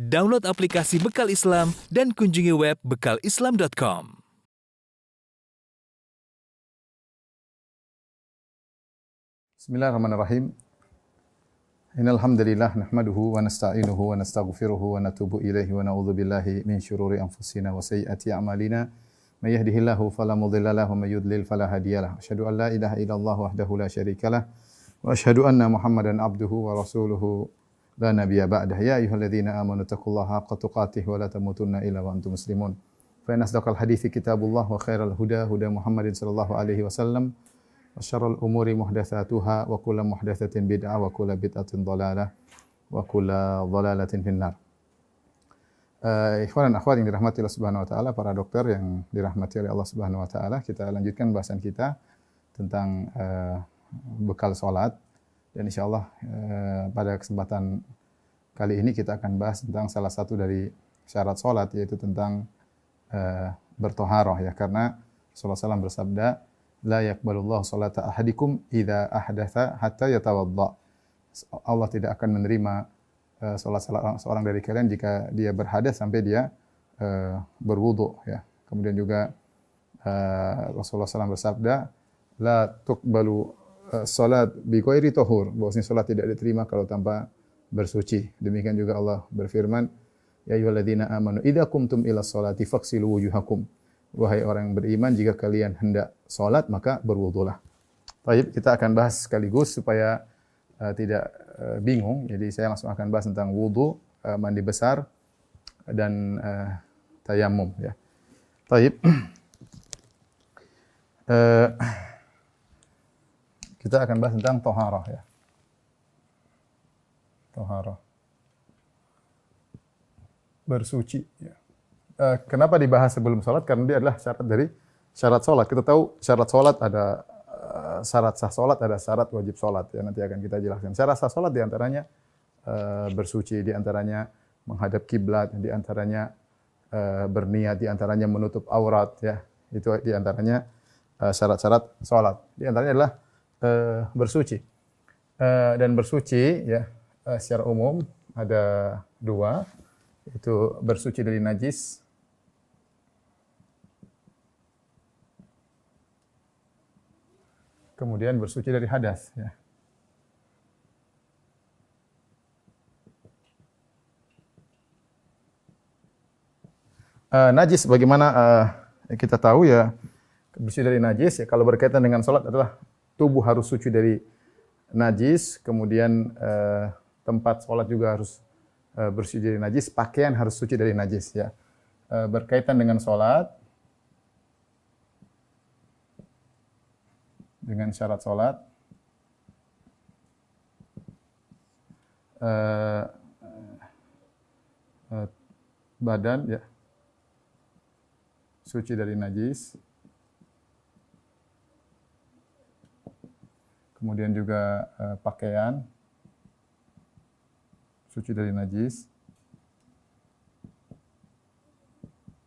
Download aplikasi Bekal Islam dan kunjungi web bekalislam.com. Bismillahirrahmanirrahim. Innal hamdalillah nahmaduhu wa nasta'inuhu wa nastaghfiruhu wa natubu ilaihi wa na'udzu billahi min syururi anfusina wa sayyiati a'malina. May yahdihillahu fala mudilla lahu wa may yudlil fala hadiyalah. Asyhadu an la ilaha illallah wahdahu la syarikalah wa asyhadu anna Muhammadan abduhu wa rasuluhu la nabiyya ba'dah. Ya ayyuhalladzina amanu taqullaha haqqa tuqatih wa la tamutunna illa wa antum muslimun. Fa inna asdaqal hadithi kitabullah wa khairal huda huda Muhammadin sallallahu alaihi wasallam. Wa syarrul umuri muhdatsatuha wa kullu muhdatsatin bid'ah wa kullu bid'atin dhalalah wa kullu dhalalatin finnar. Ikhwan dan akhwat yang dirahmati Allah Subhanahu wa taala, para dokter yang dirahmati oleh Allah Subhanahu wa taala, kita lanjutkan bahasan kita tentang bekal salat. Dan insyaallah pada kesempatan kali ini kita akan bahas tentang salah satu dari syarat salat, yaitu tentang bertoharoh, ya, karena Rasulullah SAW bersabda, la yaqbalullahu salata ahadikum idza ahdatsa hatta yatawadda. Allah tidak akan menerima salat seorang dari kalian jika dia berhadas sampai dia berwudu, ya. Kemudian juga Rasulullah SAW bersabda, la tuqbalu salat bi ghairi tahur, bahwasanya salat tidak diterima kalau tanpa bersuci. Demikian juga Allah berfirman, ya ayyuhalladzina amanu idza qumtum ila sholati faghsilu wujuhakum. Wahai orang yang beriman, jika kalian hendak salat maka berwudulah. Baik, kita akan bahas sekaligus supaya tidak bingung. Jadi saya langsung akan bahas tentang wudu, mandi besar dan tayamum, ya. Baik. Kita akan bahas tentang toharah, ya. Toharah. Bersuci, ya. Kenapa dibahas sebelum sholat? Karena dia adalah syarat dari syarat sholat. Kita tahu syarat sholat ada syarat sah sholat, ada syarat wajib sholat, ya. Nanti akan kita jelaskan. Syarat sah sholat diantaranya bersuci, diantaranya menghadap kiblat, diantaranya berniat, diantaranya menutup aurat, ya. Itu diantaranya syarat-syarat sholat. Diantaranya adalah bersuci. Dan bersuci, ya, secara umum ada dua, yaitu bersuci dari najis kemudian bersuci dari hadas, ya. Najis bagaimana kita tahu, ya, bersih dari najis, ya, kalau berkaitan dengan salat adalah tubuh harus suci dari najis, kemudian tempat sholat juga harus bersih dari najis, pakaian harus suci dari najis, ya. Berkaitan dengan sholat, dengan syarat sholat, badan, ya, suci dari najis. Kemudian juga pakaian suci dari najis.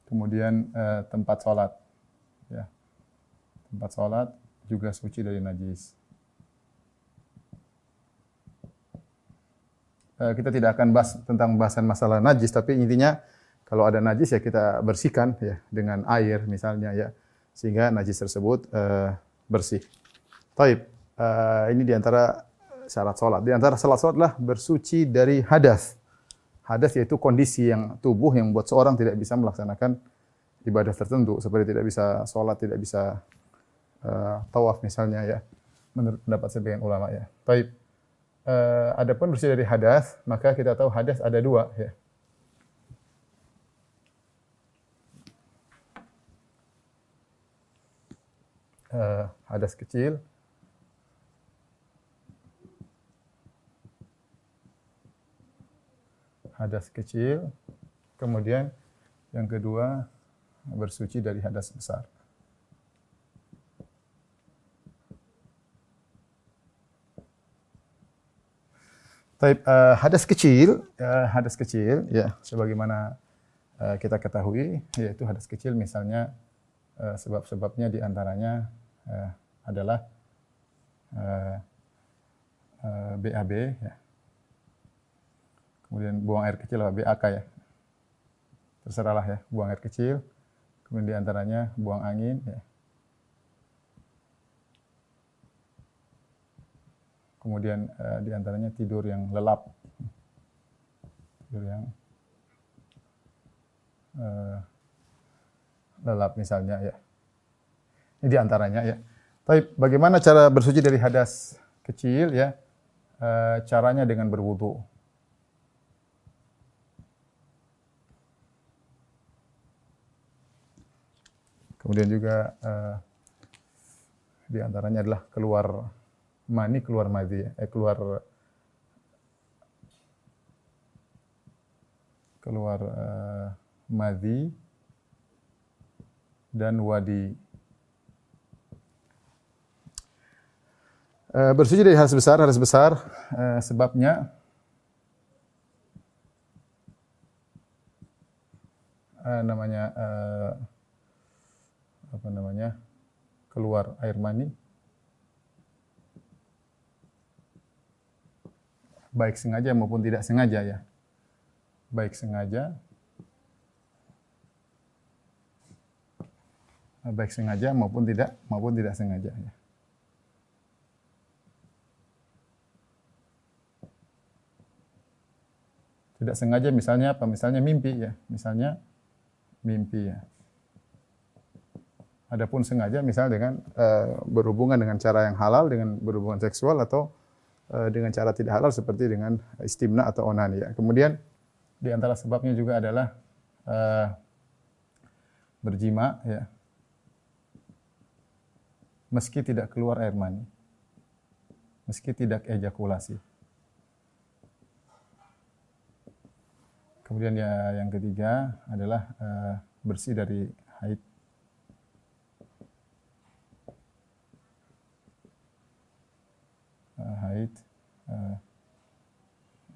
Kemudian tempat sholat, ya. Tempat sholat juga suci dari najis. Kita tidak akan bahas tentang bahasan masalah najis, tapi intinya kalau ada najis, ya, kita bersihkan, ya, dengan air misalnya, ya, sehingga najis tersebut bersih. Taib. Ini diantara syarat sholat. Di antara syarat sholat adalah bersuci dari hadas. Hadas yaitu kondisi yang tubuh yang membuat seorang tidak bisa melaksanakan ibadah tertentu, seperti tidak bisa sholat, tidak bisa tawaf misalnya, ya, menurut pendapat sebagian ulama, ya. Baik. Adapun bersih dari hadas, maka kita tahu hadas ada dua, ya. Hadas kecil, hadas kecil, kemudian yang kedua bersuci dari hadas besar. Taib, hadas kecil, ya, sebagaimana kita ketahui, yaitu hadas kecil misalnya sebab-sebabnya diantaranya adalah BAB, ya. kemudian buang air kecil atau BAK ya. Terserahlah ya, buang air kecil. Kemudian di antaranya buang angin ya. Kemudian di antaranya tidur yang lelap. Tidur yang lelap misalnya ya. Ini di antaranya ya. Tapi bagaimana cara bersuci dari hadas kecil ya? Caranya dengan berwudu. Kemudian juga di antaranya adalah keluar mani, keluar madhi, keluar madhi dan wadi. Bersuci dari hadas besar sebabnya keluar air mani, baik sengaja maupun tidak sengaja ya. Baik sengaja maupun tidak sengaja ya. Tidak sengaja misalnya apa? Misalnya mimpi ya. Adapun sengaja misal dengan berhubungan dengan cara yang halal, dengan berhubungan seksual atau dengan cara tidak halal seperti dengan istimna atau onani ya. Kemudian di antara sebabnya juga adalah berjima ya. Meski tidak keluar air mani. Meski tidak ejakulasi. Kemudian ya yang ketiga adalah bersih dari haid.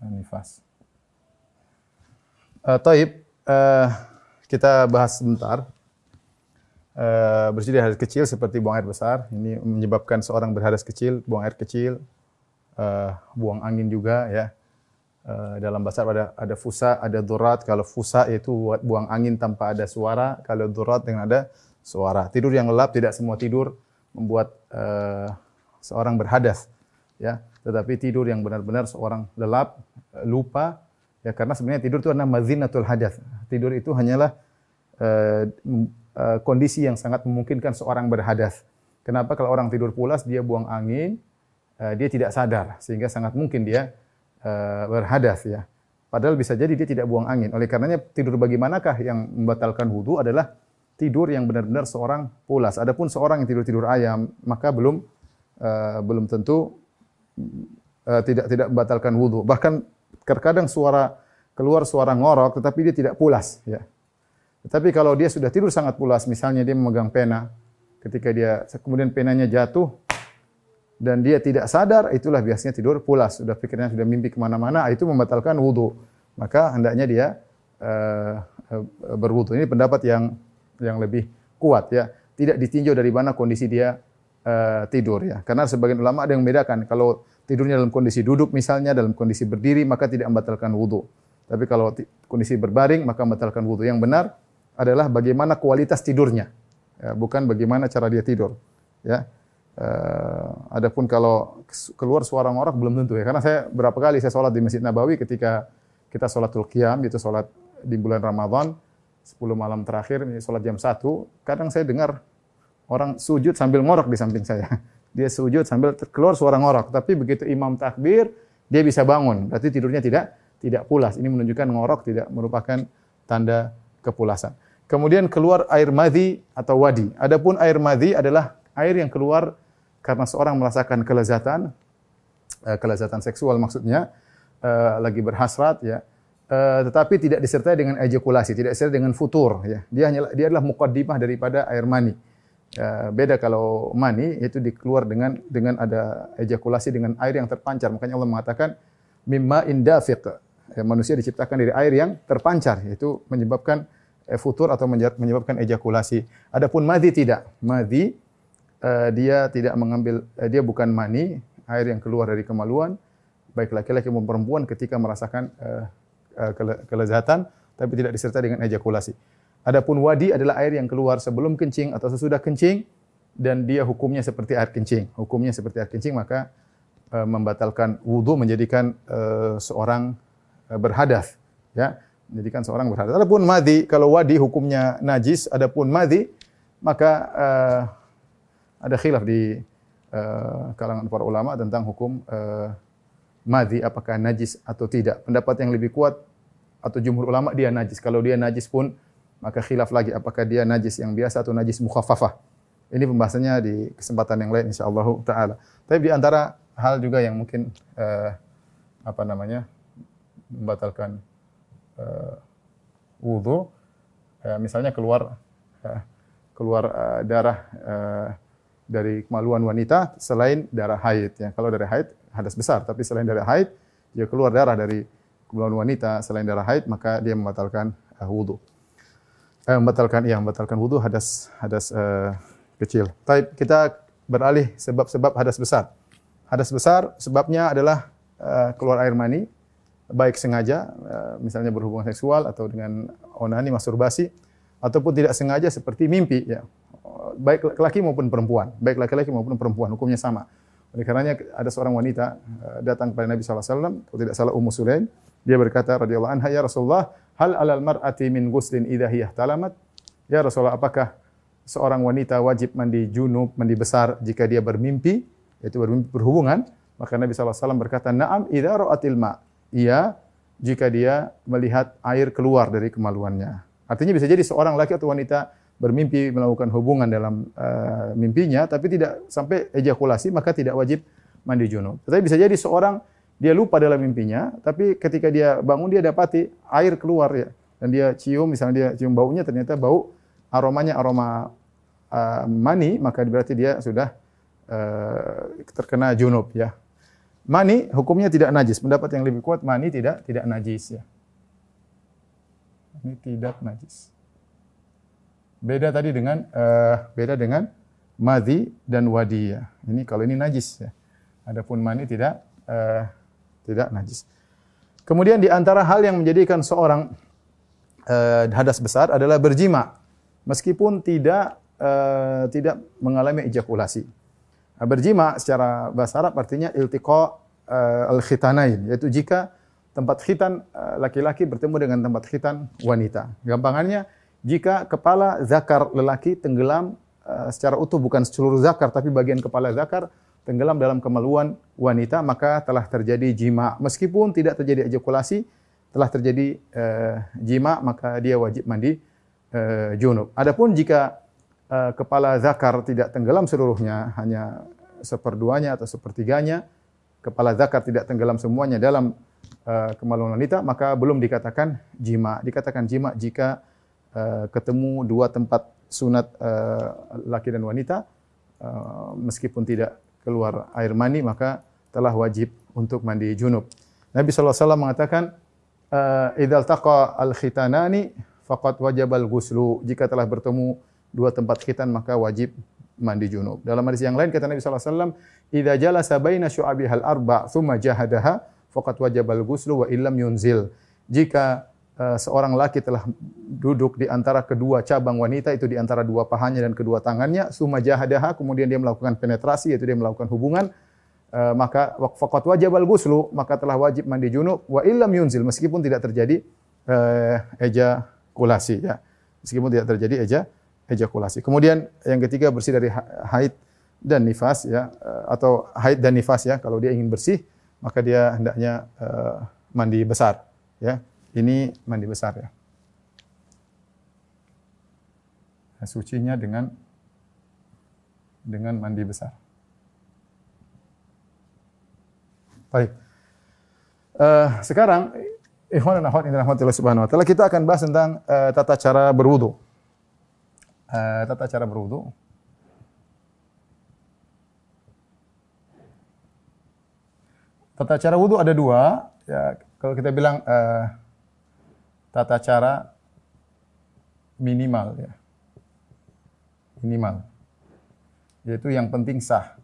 Nifas. Kita bahas sebentar. Bersih dari hadas kecil seperti buang air besar. Ini menyebabkan seorang berhadas kecil, buang air kecil, buang angin juga ya. Dalam bahasa ada fusa, ada durat. Kalau fusa itu buang angin tanpa ada suara. Kalau durat dengan ada suara. Tidur yang lelap, tidak semua tidur membuat seorang berhadas. Ya, tetapi tidur yang benar-benar seorang lelap, lupa. Ya, karena sebenarnya tidur itu adalah mazinatul hadas. Tidur itu hanyalah kondisi yang sangat memungkinkan seorang berhadas. Kenapa? Kalau orang tidur pulas, dia buang angin, dia tidak sadar. Sehingga sangat mungkin dia berhadas ya. Padahal bisa jadi dia tidak buang angin. Oleh karenanya tidur bagaimanakah yang membatalkan wudu adalah tidur yang benar-benar seorang pulas. Adapun seorang yang tidur ayam maka belum tentu tidak membatalkan wudu. Bahkan terkadang keluar suara ngorok tetapi dia tidak pulas ya. Tetapi kalau dia sudah tidur sangat pulas, misalnya dia memegang pena, kemudian penanya jatuh dan dia tidak sadar, itulah biasanya tidur pulas. Sudah pikirnya sudah mimpi kemana-mana, itu membatalkan wudu. Maka hendaknya dia berwudu. Ini pendapat yang lebih kuat ya. Tidak ditinjau dari mana kondisi dia tidur ya. Karena sebagian ulama ada yang membedakan. Kalau tidurnya dalam kondisi duduk misalnya, dalam kondisi berdiri, maka tidak membatalkan wudu. Tapi kalau kondisi berbaring, maka membatalkan wudu. Yang benar adalah bagaimana kualitas tidurnya, ya, bukan bagaimana cara dia tidur. Ya. Adapun kalau keluar suara ngorok belum tentu ya. Karena berapa kali saya sholat di Masjid Nabawi ketika kita sholatul qiyam, itu sholat di bulan Ramadan, 10 malam terakhir, sholat jam 1, kadang saya dengar orang sujud sambil ngorok di samping saya. Dia sujud sambil keluar suara ngorok. Tapi begitu imam takbir, dia bisa bangun. Berarti tidurnya tidak pulas. Ini menunjukkan ngorok tidak merupakan tanda kepulasan. Kemudian keluar air madhi atau wadi. Adapun air madhi adalah air yang keluar karena seorang merasakan kelezatan seksual maksudnya, lagi berhasrat ya. Tetapi tidak disertai dengan ejakulasi, tidak disertai dengan futur ya. Dia adalah muqaddimah daripada air mani. Beda kalau mani itu dikeluar dengan ada ejakulasi dengan air yang terpancar. Makanya Allah mengatakan mimma indafiq. Manusia diciptakan dari air yang terpancar, yaitu menyebabkan futur atau menyebabkan ejakulasi. Adapun madhi tidak. Madhi dia tidak mengambil, dia bukan mani, air yang keluar dari kemaluan, baik laki-laki maupun perempuan ketika merasakan kelezatan, tapi tidak disertai dengan ejakulasi. Adapun wadi adalah air yang keluar sebelum kencing atau sesudah kencing, dan dia hukumnya seperti air kencing. Hukumnya seperti air kencing, maka membatalkan wudu, menjadikan seorang berhadas, ya, menjadikan seorang berhadas. Adapun madhi, kalau wadi hukumnya najis, adapun madhi maka ada khilaf di kalangan para ulama tentang hukum madhi apakah najis atau tidak. Pendapat yang lebih kuat atau jumhur ulama dia najis. Kalau dia najis pun maka khilaf lagi apakah dia najis yang biasa atau najis mukhaffafah. Ini pembahasannya di kesempatan yang lain insyaallah taala. Tapi di antara hal juga yang mungkin membatalkan wudu, misalnya keluar darah dari kemaluan wanita selain darah haid, ya. Kalau dari haid hadas besar, tapi selain darah haid dia keluar darah dari kemaluan wanita selain darah haid, maka dia membatalkan wudu. Membatalkan wudu hadas kecil. Baik, kita beralih sebab-sebab hadas besar. Hadas besar sebabnya adalah keluar air mani, baik sengaja, misalnya berhubungan seksual atau dengan onani, masturbasi, ataupun tidak sengaja seperti mimpi, ya. Baik laki-laki maupun perempuan, hukumnya sama. Oleh karenanya ada seorang wanita datang kepada Nabi SAW, kalau tidak salah Ummu Sulaim, dia berkata radhiyallahu anha, ya Rasulullah, hal alal mar'ati min ghuslin idza hiya talamat? Ya Rasulullah, apakah seorang wanita wajib mandi junub, mandi besar jika dia bermimpi, yaitu berhubungan? Maka Nabi SAW berkata, na'am idza ra'atil ma'. Iya, jika dia melihat air keluar dari kemaluannya. Artinya bisa jadi seorang laki atau wanita bermimpi melakukan hubungan dalam mimpinya, tapi tidak sampai ejakulasi, maka tidak wajib mandi junub. Tetapi bisa jadi seorang dia lupa dalam mimpinya, tapi ketika dia bangun dia dapati air keluar, ya, dan dia cium, misalnya dia cium baunya, ternyata bau aromanya aroma mani, maka berarti dia sudah terkena junub, ya. Mani hukumnya tidak najis. Pendapat yang lebih kuat mani tidak najis, ya. Ini tidak najis. Beda dengan madhi dan wadi, ya. Ini kalau ini najis, ya. Adapun mani tidak najis. Kemudian di antara hal yang menjadikan seorang hadas besar adalah berjima, meskipun tidak mengalami ejakulasi. Berjima secara bahasa Arab artinya iltiqa al-khitanain, yaitu jika tempat khitan laki-laki bertemu dengan tempat khitan wanita. Gampangannya, jika kepala zakar lelaki tenggelam secara utuh, bukan seluruh zakar, tapi bagian kepala zakar tenggelam dalam kemaluan wanita, maka telah terjadi jima. Meskipun tidak terjadi ejakulasi, telah terjadi jima, maka dia wajib mandi junub. Adapun jika kepala zakar tidak tenggelam seluruhnya, hanya seperduanya atau sepertiganya, kepala zakar tidak tenggelam semuanya dalam kemaluan wanita, maka belum dikatakan jima. Dikatakan jima jika ketemu dua tempat sunat laki dan wanita, meskipun tidak keluar air mani, maka telah wajib untuk mandi junub. Nabi SAW mengatakan, idzal taqa al-khitanani faqad wajabal ghuslu. Jika telah bertemu dua tempat khitan, maka wajib mandi junub. Dalam hadis yang lain kata Nabi SAW, idza jalasa baina syu'abihal arba' thumma jahadaha faqad wajabal ghuslu wa illam yunzil. Jika seorang laki telah duduk di antara kedua cabang wanita, itu di antara dua pahanya dan kedua tangannya, summa jahadaha, kemudian dia melakukan penetrasi, yaitu dia melakukan hubungan, maka faqad wajabal ghuslu, maka telah wajib mandi junub, wa illam yunzil, meskipun tidak terjadi ejakulasi, ya. Meskipun tidak terjadi ejakulasi. Kemudian yang ketiga, bersih dari haid dan nifas, ya, atau haid dan nifas, ya. Kalau dia ingin bersih, maka dia hendaknya mandi besar, ya. Ini mandi besar, ya. Sucinya dengan mandi besar. Baik. Sekarang ikhwan dan akhwat yang dirahmati Allah Subhanahu wa taala, kita akan bahas tentang tata cara berwudu. Tata cara berwudu. Tata cara wudu ada dua, ya. Kalau kita bilang tata cara minimal, ya. Minimal. Yaitu yang penting sah.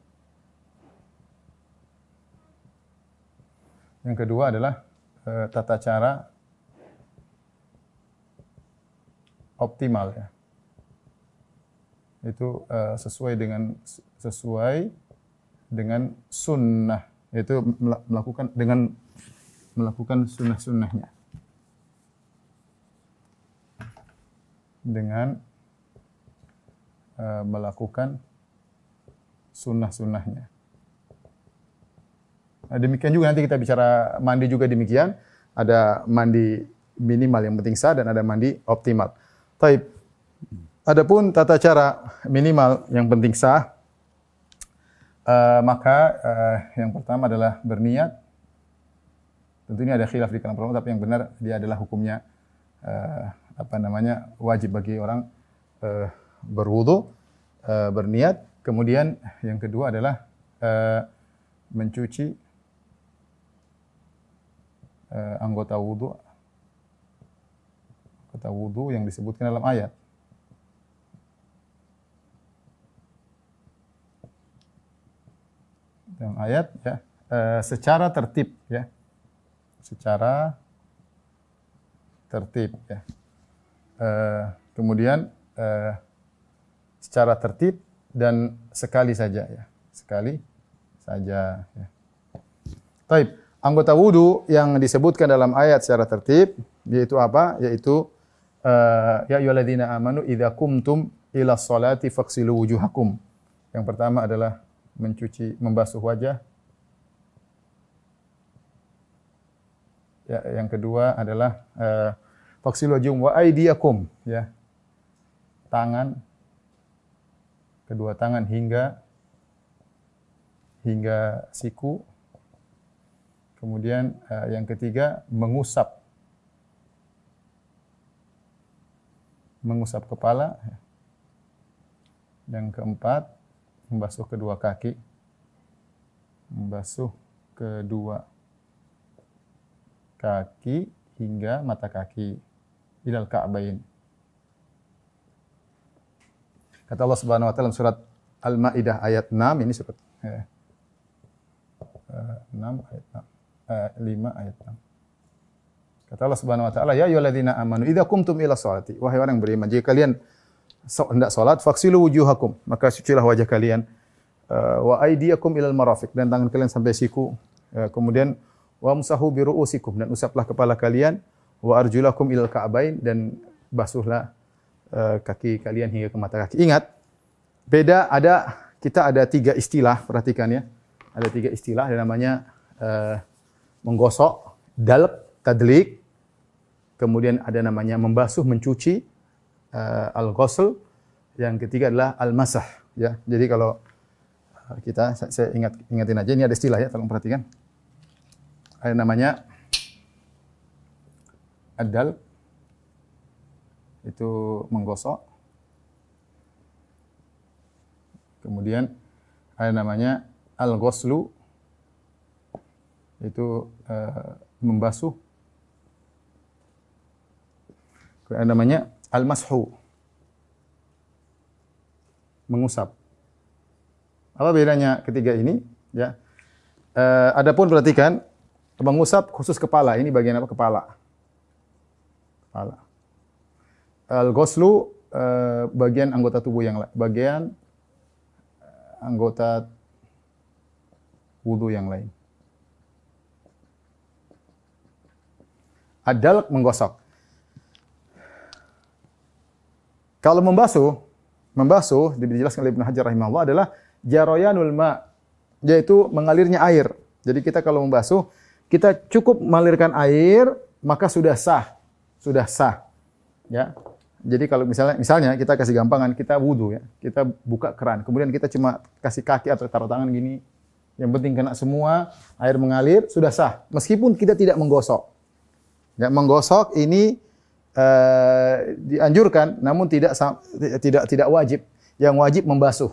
Yang kedua adalah tata cara optimal ya. Itu sesuai dengan sunnah, yaitu melakukan sunnah-sunnahnya. Dengan melakukan sunnah-sunnahnya. Nah, demikian juga nanti kita bicara mandi juga demikian. Ada mandi minimal yang penting sah dan ada mandi optimal. Taib. Adapun tata cara minimal yang penting sah, maka yang pertama adalah berniat. Tentu ini ada khilaf di kalangan ulama, tapi yang benar dia adalah hukumnya wajib bagi orang berwudu, berniat. Kemudian yang kedua adalah mencuci anggota wudu yang disebutkan dalam ayat. Dalam ayat ya, secara tertib ya. Secara tertib ya. Kemudian secara tertib dan sekali saja ya. Sekali saja ya. Baik. Anggota wudu yang disebutkan dalam ayat secara tertib yaitu apa? Yaitu ya ayyuhalladzina amanu idza qumtum ila sholati faghsilu wujuhakum. Yang pertama adalah membasuh wajah. Ya, yang kedua adalah faghsilu wujuhakum wa aydiyakum ya. Kedua tangan hingga siku. Kemudian yang ketiga mengusap kepala. Yang keempat membasuh kedua kaki. Membasuh kedua kaki hingga mata kaki. Ilal ka'bain. Kata Allah Subhanahu wa taala dalam surat Al-Maidah ayat 6, ini surat 6 ayat 5 ayat 6. Kata Allah Subhanahu wa taala, ya ayyuhalladzina amanu idza qumtum ila sholati, wahai orang yang beriman, jika kalian hendak salat, faghsilu wujuhakum, maka cucilah wajah kalian, wa aydiyakum ilal marafiq, dan tangan kalian sampai siku, kemudian wamsahu bi ru'usikum, dan usaplah kepala kalian, wa arjulakum ilal ka'bain, dan basuhlah kaki kalian hingga ke mata kaki. Ingat, kita ada 3 istilah, perhatikan ya. Ada 3 istilah, ada namanya menggosok, dalq, tadlik. Kemudian ada namanya membasuh, mencuci, al-ghusl. Yang ketiga adalah al-masah, ya. Jadi kalau saya ingatin aja, ini ada istilah ya, tolong perhatikan. Ada namanya ad-dalq, itu menggosok. Kemudian ada namanya al-ghuslu, itu membasuh. Ada namanya al-mashu, mengusap. Apa bedanya ketiga ini? Ya. Adapun perhatikan, mengusap khusus kepala. Ini bagian apa? Kepala. Al-ghuslu bagian anggota tubuh yang lain, bagian anggota wudu yang lain. Ad-dalq menggosok. Kalau membasuh dijelaskan oleh Ibnu Hajar rahimahullah adalah jarayanul ma, yaitu mengalirnya air. Jadi kita kalau membasuh, kita cukup mengalirkan air, maka sudah sah. Ya. Jadi kalau misalnya kita kasih gampangan, kita wudu ya, kita buka keran, kemudian kita cuma kasih kaki atau taruh tangan gini, yang penting kena semua, air mengalir, sudah sah. Meskipun kita tidak menggosok. Ya, menggosok ini dianjurkan, namun tidak wajib. Yang wajib membasuh.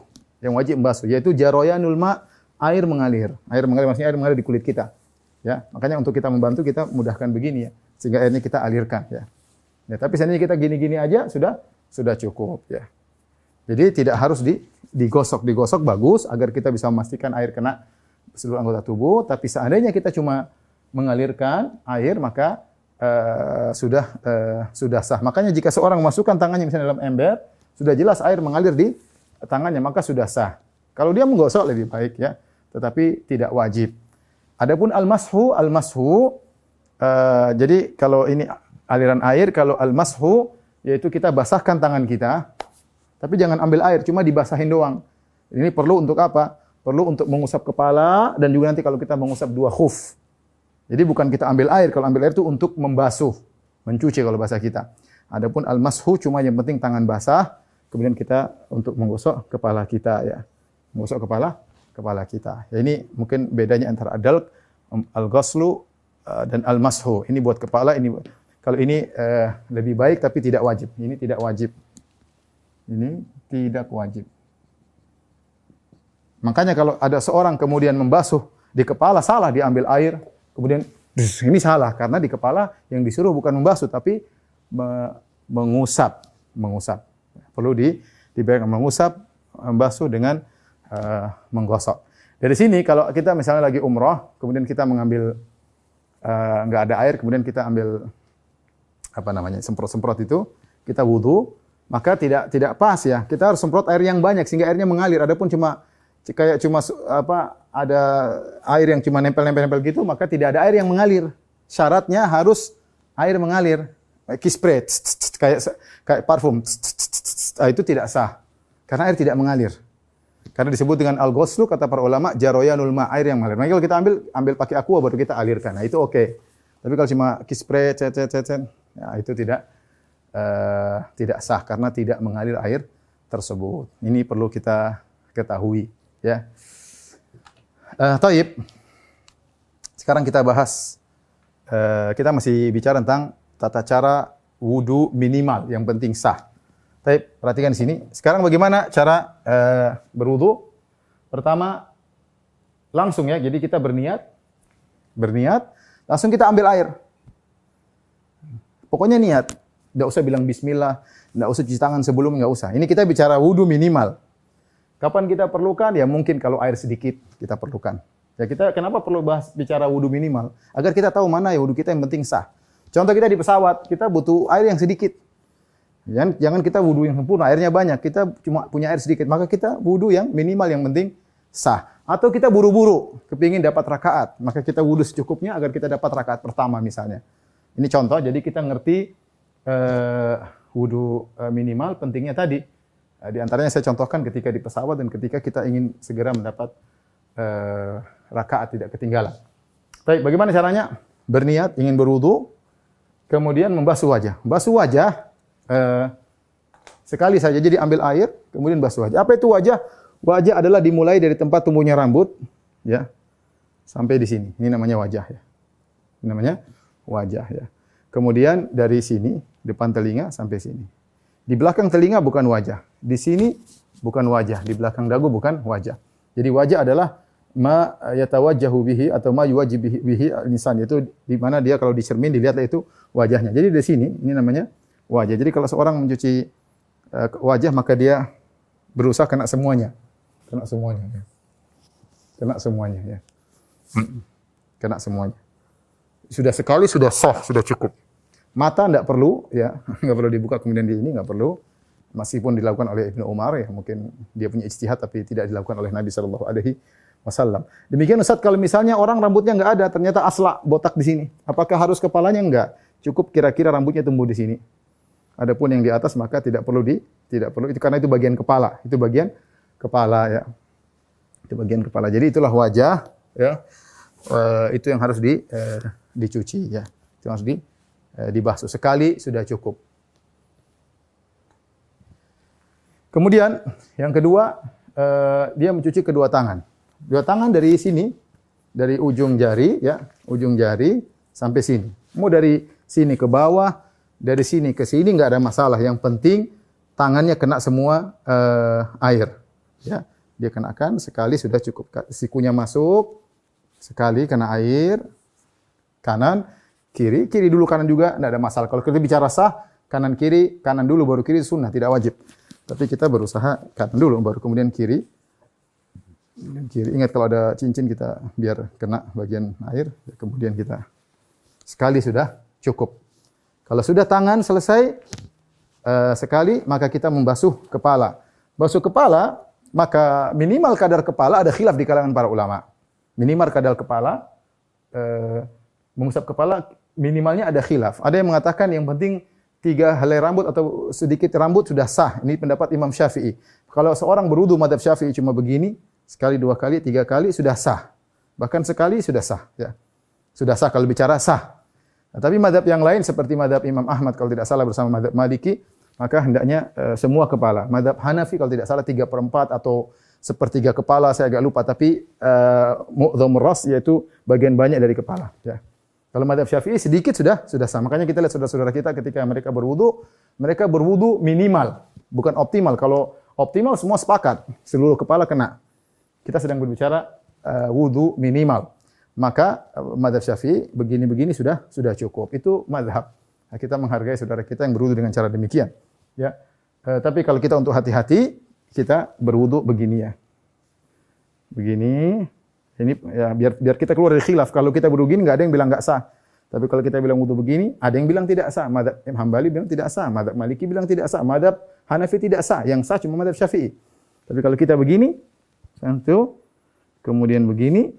Yaitu jaroyanul ma, air mengalir. Air mengalir maksudnya air mengalir di kulit kita. Ya, makanya untuk kita membantu kita mudahkan begini ya, sehingga airnya kita alirkan ya. Ya, tapi seandainya kita gini-gini aja sudah cukup ya. Jadi tidak harus digosok bagus agar kita bisa memastikan air kena seluruh anggota tubuh, tapi seandainya kita cuma mengalirkan air maka sudah sah. Makanya jika seorang memasukkan tangannya misalnya dalam ember, sudah jelas air mengalir di tangannya, maka sudah sah. Kalau dia menggosok lebih baik ya, tetapi tidak wajib. Adapun al-mashu, jadi kalau ini aliran air, kalau al-mashu yaitu kita basahkan tangan kita, tapi jangan ambil air, cuma dibasahin doang. Ini perlu untuk apa? Perlu untuk mengusap kepala dan juga nanti kalau kita mengusap dua khuf. Jadi bukan kita ambil air, kalau ambil air itu untuk membasuh, mencuci kalau bahasa kita. Adapun al-mashu cuma yang penting tangan basah, kemudian kita untuk menggosok kepala kita ya. Menggosok kepala kita. Ya, ini mungkin bedanya antara adalq, al-ghaslu dan al-mashu. Ini buat kepala, ini kalau ini lebih baik tapi tidak wajib. Ini tidak wajib. Ini tidak wajib. Makanya kalau ada seorang kemudian membasuh di kepala salah diambil air, kemudian ini salah karena di kepala yang disuruh bukan membasuh tapi mengusap. Perlu dibedakan mengusap, membasuh dengan menggosok. Dari sini kalau kita misalnya lagi umrah, kemudian kita mengambil nggak ada air, kemudian kita ambil semprot-semprot itu, kita wudu, maka tidak pas ya. Kita harus semprot air yang banyak sehingga airnya mengalir. Adapun cuma ada air yang cuma nempel gitu, maka tidak ada air yang mengalir. Syaratnya harus air mengalir. Kayak spray, kayak parfum. Itu tidak sah. Karena air tidak mengalir. Karena disebut dengan al-ghuslu, kata para ulama, jaroyanul ma, air yang mengalir. Maka kalau kita ambil pakai aqua baru kita alirkan. Nah, itu oke. Tapi kalau cuma spray, ya, itu tidak sah karena tidak mengalir air tersebut. Ini perlu kita ketahui. Ya. Taib. Sekarang kita bahas, kita masih bicara tentang tata cara wudu minimal yang penting sah. Taib, perhatikan di sini. Sekarang bagaimana cara berwudu? Pertama, langsung ya. Jadi kita berniat, langsung kita ambil air. Pokoknya niat. Tidak usah bilang bismillah, tidak usah cuci tangan sebelum, nggak usah. Ini kita bicara wudu minimal. Kapan kita perlukan? Ya mungkin kalau air sedikit kita perlukan. Ya kita kenapa perlu bicara wudu minimal? Agar kita tahu mana ya wudu kita yang penting sah. Contoh kita di pesawat, kita butuh air yang sedikit. Jangan kita wudu yang sempurna, airnya banyak. Kita cuma punya air sedikit, maka kita wudu yang minimal yang penting sah. Atau kita buru-buru, kepingin dapat rakaat, maka kita wudu secukupnya agar kita dapat rakaat pertama misalnya. Ini contoh, jadi kita ngerti wudu minimal pentingnya tadi. Di antaranya saya contohkan ketika di pesawat dan ketika kita ingin segera mendapat rakaat tidak ketinggalan. Baik, bagaimana caranya? Berniat ingin berwudu, kemudian membasuh wajah. Basuh wajah sekali saja, jadi ambil air, kemudian basuh wajah. Apa itu wajah? Wajah adalah dimulai dari tempat tumbuhnya rambut, ya, sampai di sini. Ini namanya wajah ya. Ini namanya wajah ya. Kemudian dari sini, depan telinga sampai sini. Di belakang telinga bukan wajah. Di sini bukan wajah. Di belakang dagu bukan wajah. Jadi wajah adalah ma yatawajjahu bihi atau ma yuwajjih bihi al-insan. Itu di mana dia kalau dicermin dilihatlah itu wajahnya. Jadi di sini ini namanya wajah. Jadi kalau seorang mencuci wajah maka dia berusaha kena semuanya. Kena semuanya ya. Kena semuanya ya. Kena semuanya. Sudah sekali sudah sah, sudah cukup. Mata enggak perlu ya, enggak perlu dibuka kemudian di ini enggak perlu. Meskipun dilakukan oleh Ibnu Umar ya, mungkin dia punya ijtihad tapi tidak dilakukan oleh Nabi sallallahu alaihi wasallam. Demikian Ustaz, kalau misalnya orang rambutnya enggak ada, ternyata asla botak di sini. Apakah harus kepalanya? Enggak. Cukup kira-kira rambutnya tumbuh di sini. Adapun yang di atas maka tidak perlu itu karena itu bagian kepala. Itu bagian kepala ya. Itu bagian kepala. Jadi itulah wajah ya. Itu yang harus dicuci ya. Itu harus dibasuh sekali sudah cukup. Kemudian yang kedua dia mencuci kedua tangan. Dua tangan dari sini, dari ujung jari ya, ujung jari sampai sini. Mau dari sini ke bawah, dari sini ke sini enggak ada masalah. Yang penting tangannya kena semua air. Ya, dia kenakan sekali sudah cukup. Sikunya masuk, sekali kena air. Kanan, kiri dulu, kanan juga enggak ada masalah. Kalau kita bicara sah, kanan kiri, kanan dulu baru kiri sunnah, tidak wajib. Tapi kita berusaha kanan dulu baru kemudian kiri. Kemudian kiri. Ingat kalau ada cincin kita biar kena bagian air, kemudian kita sekali sudah cukup. Kalau sudah tangan selesai sekali, maka kita membasuh kepala. Basuh kepala, maka minimal kadar kepala ada khilaf di kalangan para ulama. Minimal kadar kepala, mengusap kepala minimalnya ada khilaf. Ada yang mengatakan yang penting 3 helai rambut atau sedikit rambut sudah sah. Ini pendapat Imam Syafi'i. Kalau seorang berwudu mazhab Syafi'i cuma begini, sekali, 2 kali, 3 kali sudah sah. Bahkan sekali sudah sah. Ya. Sudah sah kalau bicara sah. Nah, tapi mazhab yang lain seperti mazhab Imam Ahmad kalau tidak salah bersama mazhab Maliki, maka hendaknya semua kepala. Mazhab Hanafi kalau tidak salah 3/4 atau 1/3 kepala, saya agak lupa. Tapi mu'dhamur ras yaitu bagian banyak dari kepala. Ya. Kalau mazhab Syafi'i sedikit sudah sah. Makanya kita lihat saudara-saudara kita ketika mereka berwudu minimal, bukan optimal. Kalau optimal semua sepakat, seluruh kepala kena. Kita sedang berbicara wudu minimal. Maka mazhab Syafi'i begini-begini sudah cukup. Itu mazhab. Nah, kita menghargai saudara kita yang berwudu dengan cara demikian. Ya. Tapi kalau kita untuk hati-hati, kita berwudu begini ya. Begini. Ini ya biar kita keluar dari khilaf. Kalau kita berwudu begini enggak ada yang bilang enggak sah. Tapi kalau kita bilang wudu begini, ada yang bilang tidak sah. Mazhab Hambali bilang tidak sah, mazhab Maliki bilang tidak sah, mazhab Hanafi tidak sah. Yang sah cuma mazhab Syafi'i. Tapi kalau kita begini, satu, kemudian begini,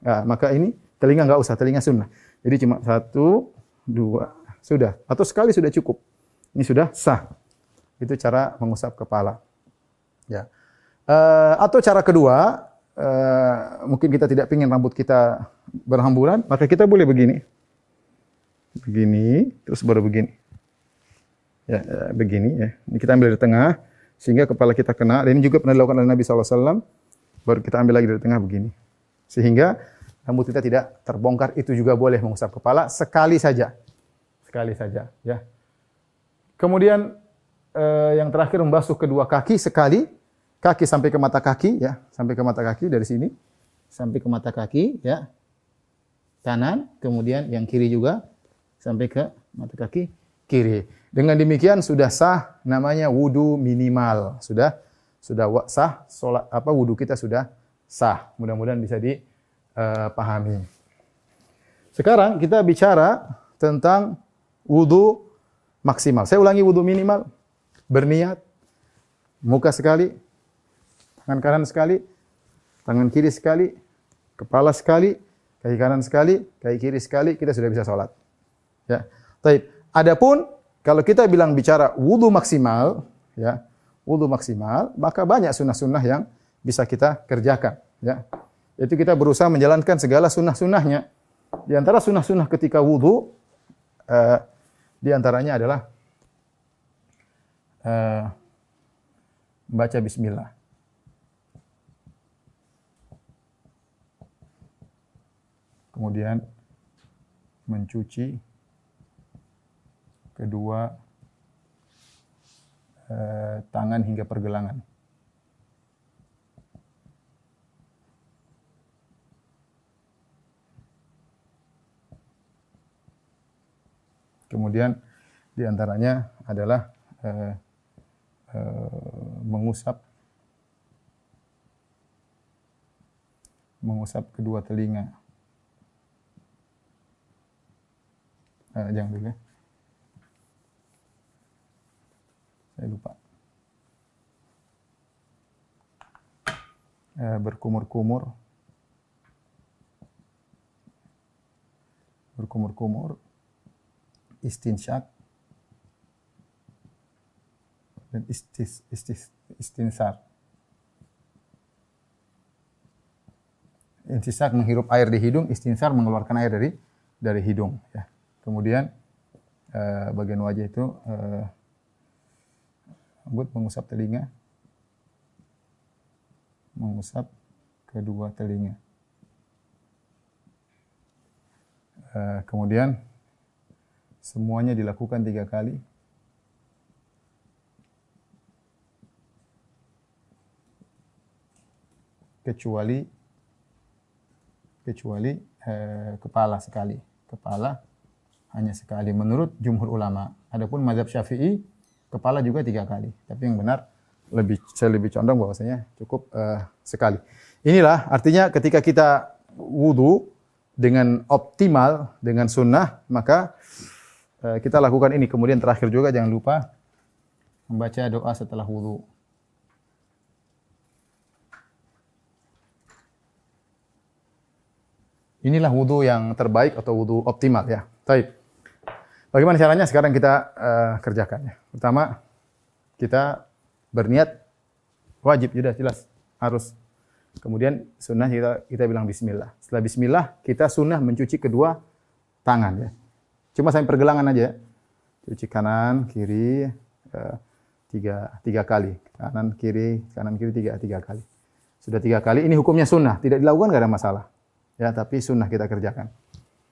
nah, maka ini telinga enggak usah, telinga sunnah. Jadi cuma 1, 2, sudah. Atau sekali sudah cukup. Ini sudah sah. Itu cara mengusap kepala. Ya. Atau cara kedua, mungkin kita tidak ingin rambut kita berhamburan, maka kita boleh begini. Begini, terus baru begini. Ya, begini ya. Ini kita ambil dari tengah sehingga kepala kita kena. Dan ini juga pernah dilakukan oleh Nabi SAW. Baru kita ambil lagi dari tengah begini. Sehingga rambut kita tidak terbongkar. Itu juga boleh mengusap kepala sekali saja. Sekali saja, ya. Kemudian yang terakhir membasuh kedua kaki sekali. Kaki sampai ke mata kaki, ya, sampai ke mata kaki dari sini, sampai ke mata kaki, ya, kanan, kemudian yang kiri juga sampai ke mata kaki kiri. Dengan demikian sudah sah, namanya wudu minimal, sudah sah, wudu kita sudah sah. Mudah-mudahan bisa dipahami. Sekarang kita bicara tentang wudu maksimal. Saya ulangi, wudu minimal, berniat, muka sekali, tangan kanan sekali, tangan kiri sekali, kepala sekali, kaki kanan sekali, kaki kiri sekali, kita sudah bisa sholat. Ya. Baik. Adapun kalau kita bicara wudu maksimal, ya, wudu maksimal, maka banyak sunnah-sunnah yang bisa kita kerjakan. Ya. Itu kita berusaha menjalankan segala sunnah-sunnahnya. Di antara sunnah-sunnah ketika wudu, di antaranya adalah membaca bismillah. Kemudian mencuci kedua tangan hingga pergelangan. Kemudian di antaranya adalah mengusap kedua telinga. Jangan dulu ya. Saya lupa. Berkumur-kumur. Istinsyak. Dan istinsar. Istinsyak menghirup air di hidung, istinsar mengeluarkan air dari hidung. Ya. Kemudian bagian wajah itu mengusap telinga, mengusap kedua telinga. Kemudian semuanya dilakukan 3 kali. Kecuali kepala sekali. Kepala hanya sekali menurut jumhur ulama. Adapun mazhab Syafi'i kepala juga 3 kali. Tapi yang benar saya lebih condong bahwasanya cukup sekali. Inilah artinya ketika kita wudu dengan optimal, dengan sunnah, maka kita lakukan ini. Kemudian terakhir juga jangan lupa membaca doa setelah wudu. Inilah wudu yang terbaik atau wudu optimal ya. Baik. Bagaimana caranya? Sekarang kita kerjakan ya. Pertama, kita berniat wajib, sudah jelas, harus. Kemudian sunnah kita bilang bismillah. Setelah bismillah, kita sunnah mencuci kedua tangan ya. Cuma sampai pergelangan aja ya. Cuci kanan, kiri, tiga kali. Kanan, kiri, tiga kali. Sudah 3 kali, ini hukumnya sunnah. Tidak dilakukan, nggak ada masalah. Ya, tapi sunnah kita kerjakan.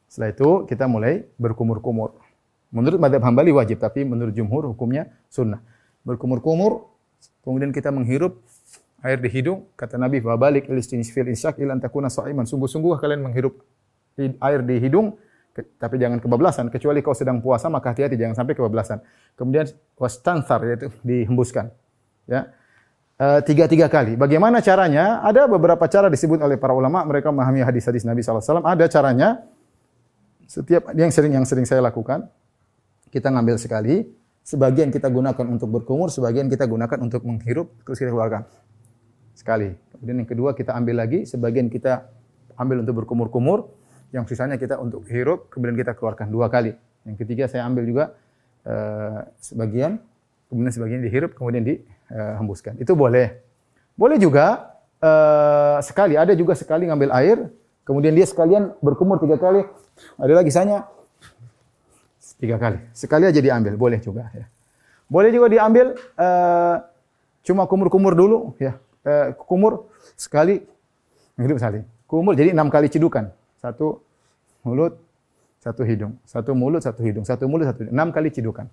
Setelah itu kita mulai berkumur-kumur. Menurut mazhab Hambali wajib, tapi menurut jumhur hukumnya sunnah. Berkumur-kumur, kemudian kita menghirup air di hidung. Kata Nabi, "Wa balik fil insyak ila antakuna sha'iman." Sungguh-sungguh kalian menghirup air di hidung, tapi jangan kebablasan. Kecuali kau sedang puasa, maka hati-hati jangan sampai kebablasan. Kemudian wastansar, yaitu dihembuskan. Ya. 3 kali. Bagaimana caranya? Ada beberapa cara disebut oleh para ulama. Mereka memahami hadis-hadis Nabi SAW. Ada caranya. Setiap yang sering saya lakukan, kita ngambil sekali. Sebagian kita gunakan untuk berkumur, sebagian kita gunakan untuk menghirup, terus kita keluarkan sekali. Kemudian yang kedua kita ambil lagi, sebagian kita ambil untuk berkumur-kumur, yang sisanya kita untuk hirup, kemudian kita keluarkan 2 kali. Yang ketiga saya ambil juga sebagian, kemudian sebagian dihirup, kemudian dihembuskan. Itu boleh. Boleh juga sekali. Ada juga sekali ngambil air, kemudian dia sekalian berkumur 3 kali. Ada lagi sisanya 3 kali. Sekali aja diambil, boleh juga. Ya. Boleh juga diambil cuma kumur-kumur dulu. Ya. Kumur sekali, hidup sekali. Kumur jadi 6 kali cidukan. 1 mulut, 1 hidung. 1 mulut, 1 hidung. 1 mulut, 1 hidung. 6 kali cidukan.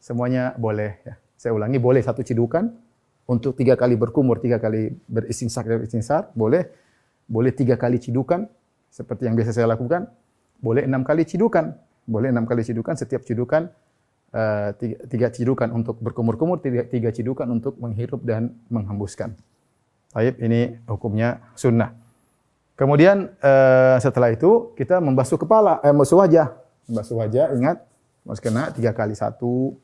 Semuanya boleh. Ya. Saya ulangi, boleh 1 cidukan. Untuk 3 kali berkumur, 3 kali beristinsar, boleh. Boleh 3 kali cidukan, seperti yang biasa saya lakukan. Boleh 6 kali cidukan. Boleh 6 kali cidukan, setiap cidukan 3 cidukan untuk berkumur-kumur, 3 cidukan untuk menghirup dan menghembuskan. Baik, ini hukumnya sunnah. Kemudian setelah itu kita membasuh kepala, membasuh wajah. Membasuh wajah, ingat, harus kena 3 kali. 1,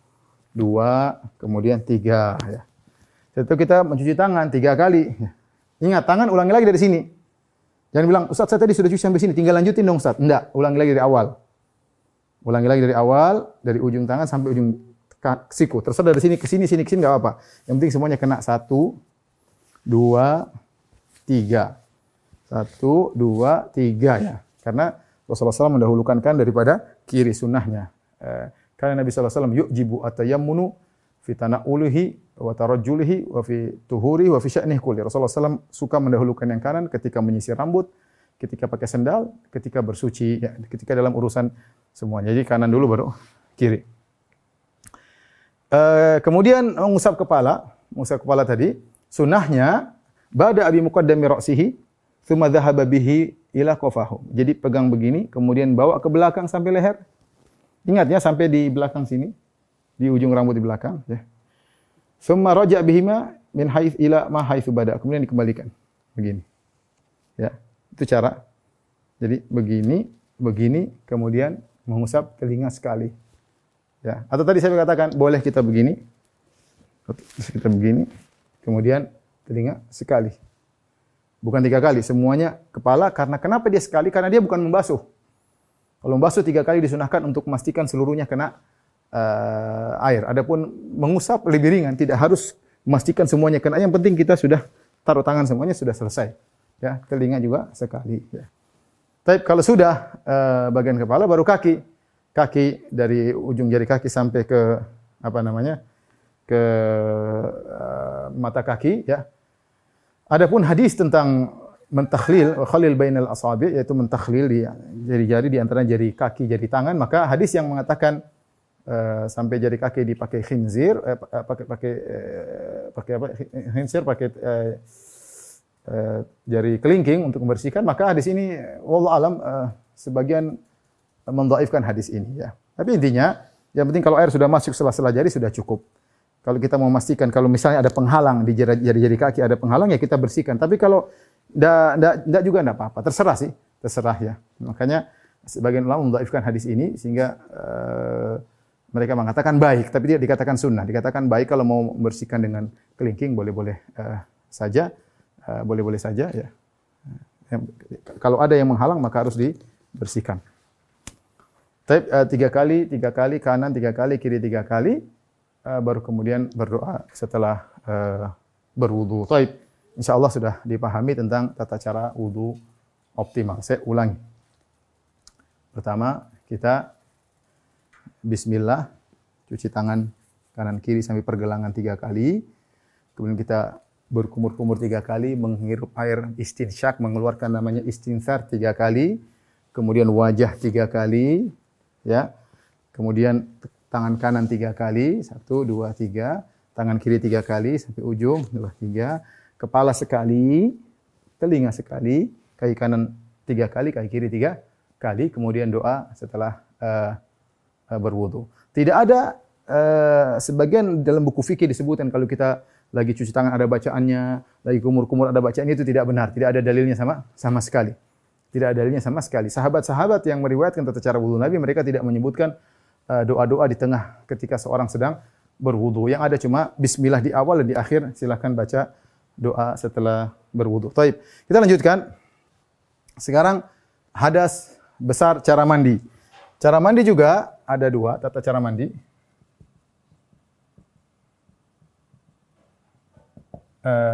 2, kemudian 3. Ya. Setelah itu kita mencuci tangan 3 kali. Ingat, tangan ulangi lagi dari sini. Jangan bilang, Ustaz saya tadi sudah cuci sampai sini, tinggal lanjutin dong Ustaz. Enggak, ulangi lagi dari awal. Ulangi lagi dari awal, dari ujung tangan sampai ujung siku. Terserah dari sini ke sini, sini ke sini, enggak apa-apa. Yang penting semuanya kena 1, 2, 3. 1, 2, 3 ya. Karena Rasulullah SAW mendahulukan kan daripada kiri sunnahnya. Karena Nabi SAW yu'jibu atayammunu fi tana'uluhi wa tarajjulihi wa fi tuhuri wa fi sya'nih kulli. Rasulullah SAW suka mendahulukan yang kanan ketika menyisir rambut, ketika pakai sendal, ketika bersuci, ya, ketika dalam urusan semuanya. Jadi kanan dulu baru kiri. Kemudian mengusap kepala tadi, sunnahnya ba'da abi muqaddami ra'sihi tsumma dhahaba bihi ila qafahu. Jadi pegang begini, kemudian bawa ke belakang sampai leher. Ingat ya, sampai di belakang sini, di ujung rambut di belakang. Ya. Tsumma raja' bihima min haits ila ma haitsu bada. Kemudian dikembalikan. Begini. Ya, itu cara. Jadi begini, kemudian mengusap telinga sekali. Ya. Atau tadi saya katakan, boleh kita begini, kemudian telinga sekali. Bukan 3 kali, semuanya kepala. Karena kenapa dia sekali? Karena dia bukan membasuh. Kalau membasuh 3 kali disunahkan untuk memastikan seluruhnya kena air. Adapun mengusap lebih ringan, tidak harus memastikan semuanya kena. Yang penting kita sudah taruh tangan semuanya sudah selesai. Ya, telinga juga sekali. Ya. Tapi kalau sudah bagian kepala baru kaki. Kaki dari ujung jari kaki sampai ke ke mata kaki. Ya. Adapun hadis tentang mentakhlil, khalil bainal asabi, yaitu mentakhlil di jari-jari di antara jari kaki, jari tangan, maka hadis yang mengatakan sampai jari kaki dipakai khinzir, pakai jari kelingking untuk membersihkan, maka hadis ini wallahu alam sebagian mendhaifkan hadis ini ya. Tapi intinya yang penting kalau air sudah masuk sela-sela jari sudah cukup. Kalau kita mau memastikan kalau misalnya ada penghalang di jari-jari kaki ada penghalang ya kita bersihkan. Tapi kalau enggak juga enggak apa-apa. Terserah sih. terserah ya. Makanya sebagian ulama mendhaifkan hadis ini sehingga mereka mengatakan baik, tapi tidak dikatakan sunnah. Dikatakan baik kalau mau membersihkan dengan kelingking boleh-boleh saja, boleh-boleh saja ya. Kalau ada yang menghalang maka harus dibersihkan. Tapi 3 kali kanan, 3 kali kiri, 3 kali baru kemudian berdoa setelah berwudu. Taib. Insyaallah sudah dipahami tentang tata cara wudu optimal. Saya ulangi. Pertama, kita bismillah, cuci tangan kanan kiri sampai pergelangan 3 kali. Kemudian kita berkumur-kumur 3 kali, menghirup air istinsyak, mengeluarkan namanya istinsar 3 kali. Kemudian wajah 3 kali, ya. Kemudian tangan kanan 3 kali, 1, 2, 3. Tangan kiri 3 kali sampai ujung, 2, 3. Kepala sekali, telinga sekali, kaki kanan 3 kali, kaki kiri 3 kali. Kemudian doa setelah berwudu. Tidak ada sebagian dalam buku fikih disebutkan kalau kita lagi cuci tangan ada bacaannya, lagi kumur-kumur ada bacaannya, itu tidak benar. Tidak ada dalilnya sama sekali. Tidak ada dalilnya sama sekali. Sahabat-sahabat yang meriwayatkan tata cara wudu Nabi, mereka tidak menyebutkan doa-doa di tengah ketika seorang sedang berwudu. Yang ada cuma bismillah di awal dan di akhir. Silakan baca doa setelah berwudu. Taib. Kita lanjutkan. Sekarang hadas besar, cara mandi. Cara mandi juga ada 2 tata cara mandi.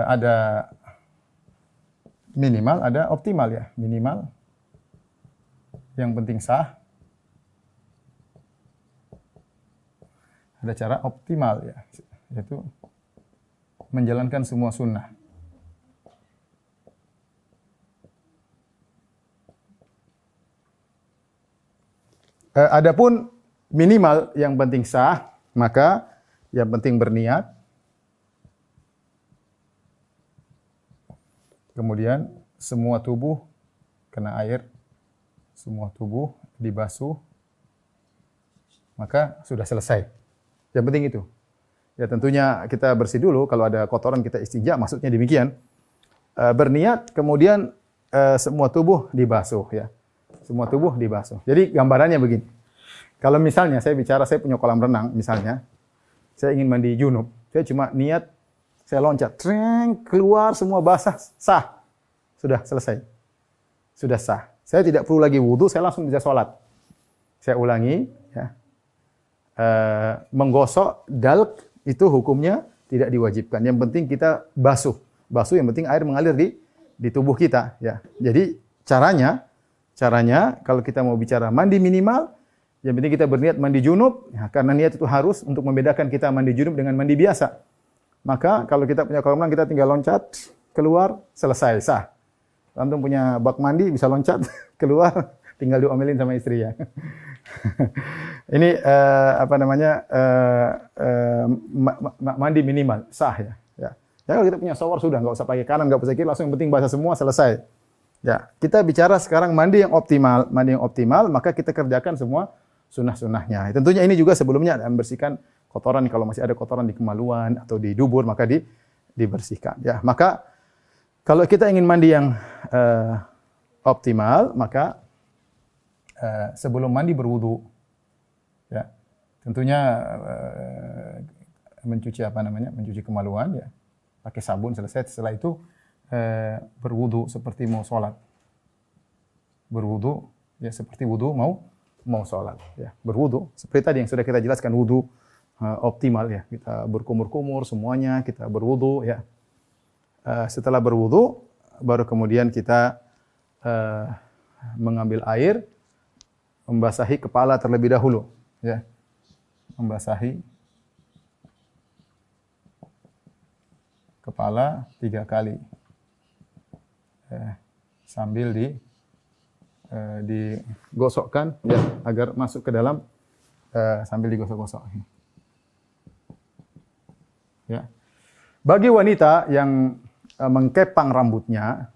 Ada minimal, ada optimal ya. Minimal, yang penting sah. Ada cara optimal ya, yaitu menjalankan semua sunnah. Adapun minimal yang penting sah, maka yang penting berniat. Kemudian semua tubuh kena air, semua tubuh dibasuh, maka sudah selesai. Yang penting itu. Ya tentunya kita bersih dulu, kalau ada kotoran kita istinja, maksudnya demikian. Berniat, kemudian semua tubuh dibasuh ya. Semua tubuh dibasuh. Jadi gambarannya begini. Kalau misalnya saya bicara, saya punya kolam renang misalnya, saya ingin mandi junub, saya cuma niat, saya loncat, treng, keluar semua basah, sah. Sudah selesai. Sudah sah. Saya tidak perlu lagi wudu, saya langsung bisa sholat. Saya ulangi, ya. Menggosok dalk itu hukumnya tidak diwajibkan. Yang penting kita basuh. Basuh yang penting air mengalir di tubuh kita, ya. Jadi caranya kalau kita mau bicara mandi minimal, yang penting kita berniat mandi junub, ya, karena niat itu harus untuk membedakan kita mandi junub dengan mandi biasa. Maka kalau kita punya kolam renang, kita tinggal loncat, keluar, selesai, sah. Antum punya bak mandi, bisa loncat, keluar, tinggal diomelin sama istri ya. Ini mandi minimal, sah ya. Ya kalau kita punya shower sudah, nggak usah pakai kanan, nggak usah kiri, langsung yang penting basah semua, selesai. Ya, kita bicara sekarang mandi yang optimal. Mandi yang optimal, maka kita kerjakan semua sunnah-sunnahnya. Tentunya ini juga sebelumnya membersihkan kotoran, kalau masih ada kotoran di kemaluan atau di dubur maka dibersihkan. Ya, maka kalau kita ingin mandi yang optimal, maka sebelum mandi berwudu. Ya. Tentunya mencuci kemaluan ya. Pakai sabun selesai, setelah itu berwudu seperti mau sholat. Berwudu ya seperti wudu mau sholat ya. Berwudu seperti tadi yang sudah kita jelaskan, wudu optimal ya. Kita berkumur-kumur semuanya, kita berwudu ya. Setelah berwudu baru kemudian kita mengambil air, membasahi kepala terlebih dahulu ya. Membasahi kepala 3 kali. Sambil digosokkan ya agar masuk ke dalam, sambil digosok-gosok. Ya. Bagi wanita yang mengkepang rambutnya,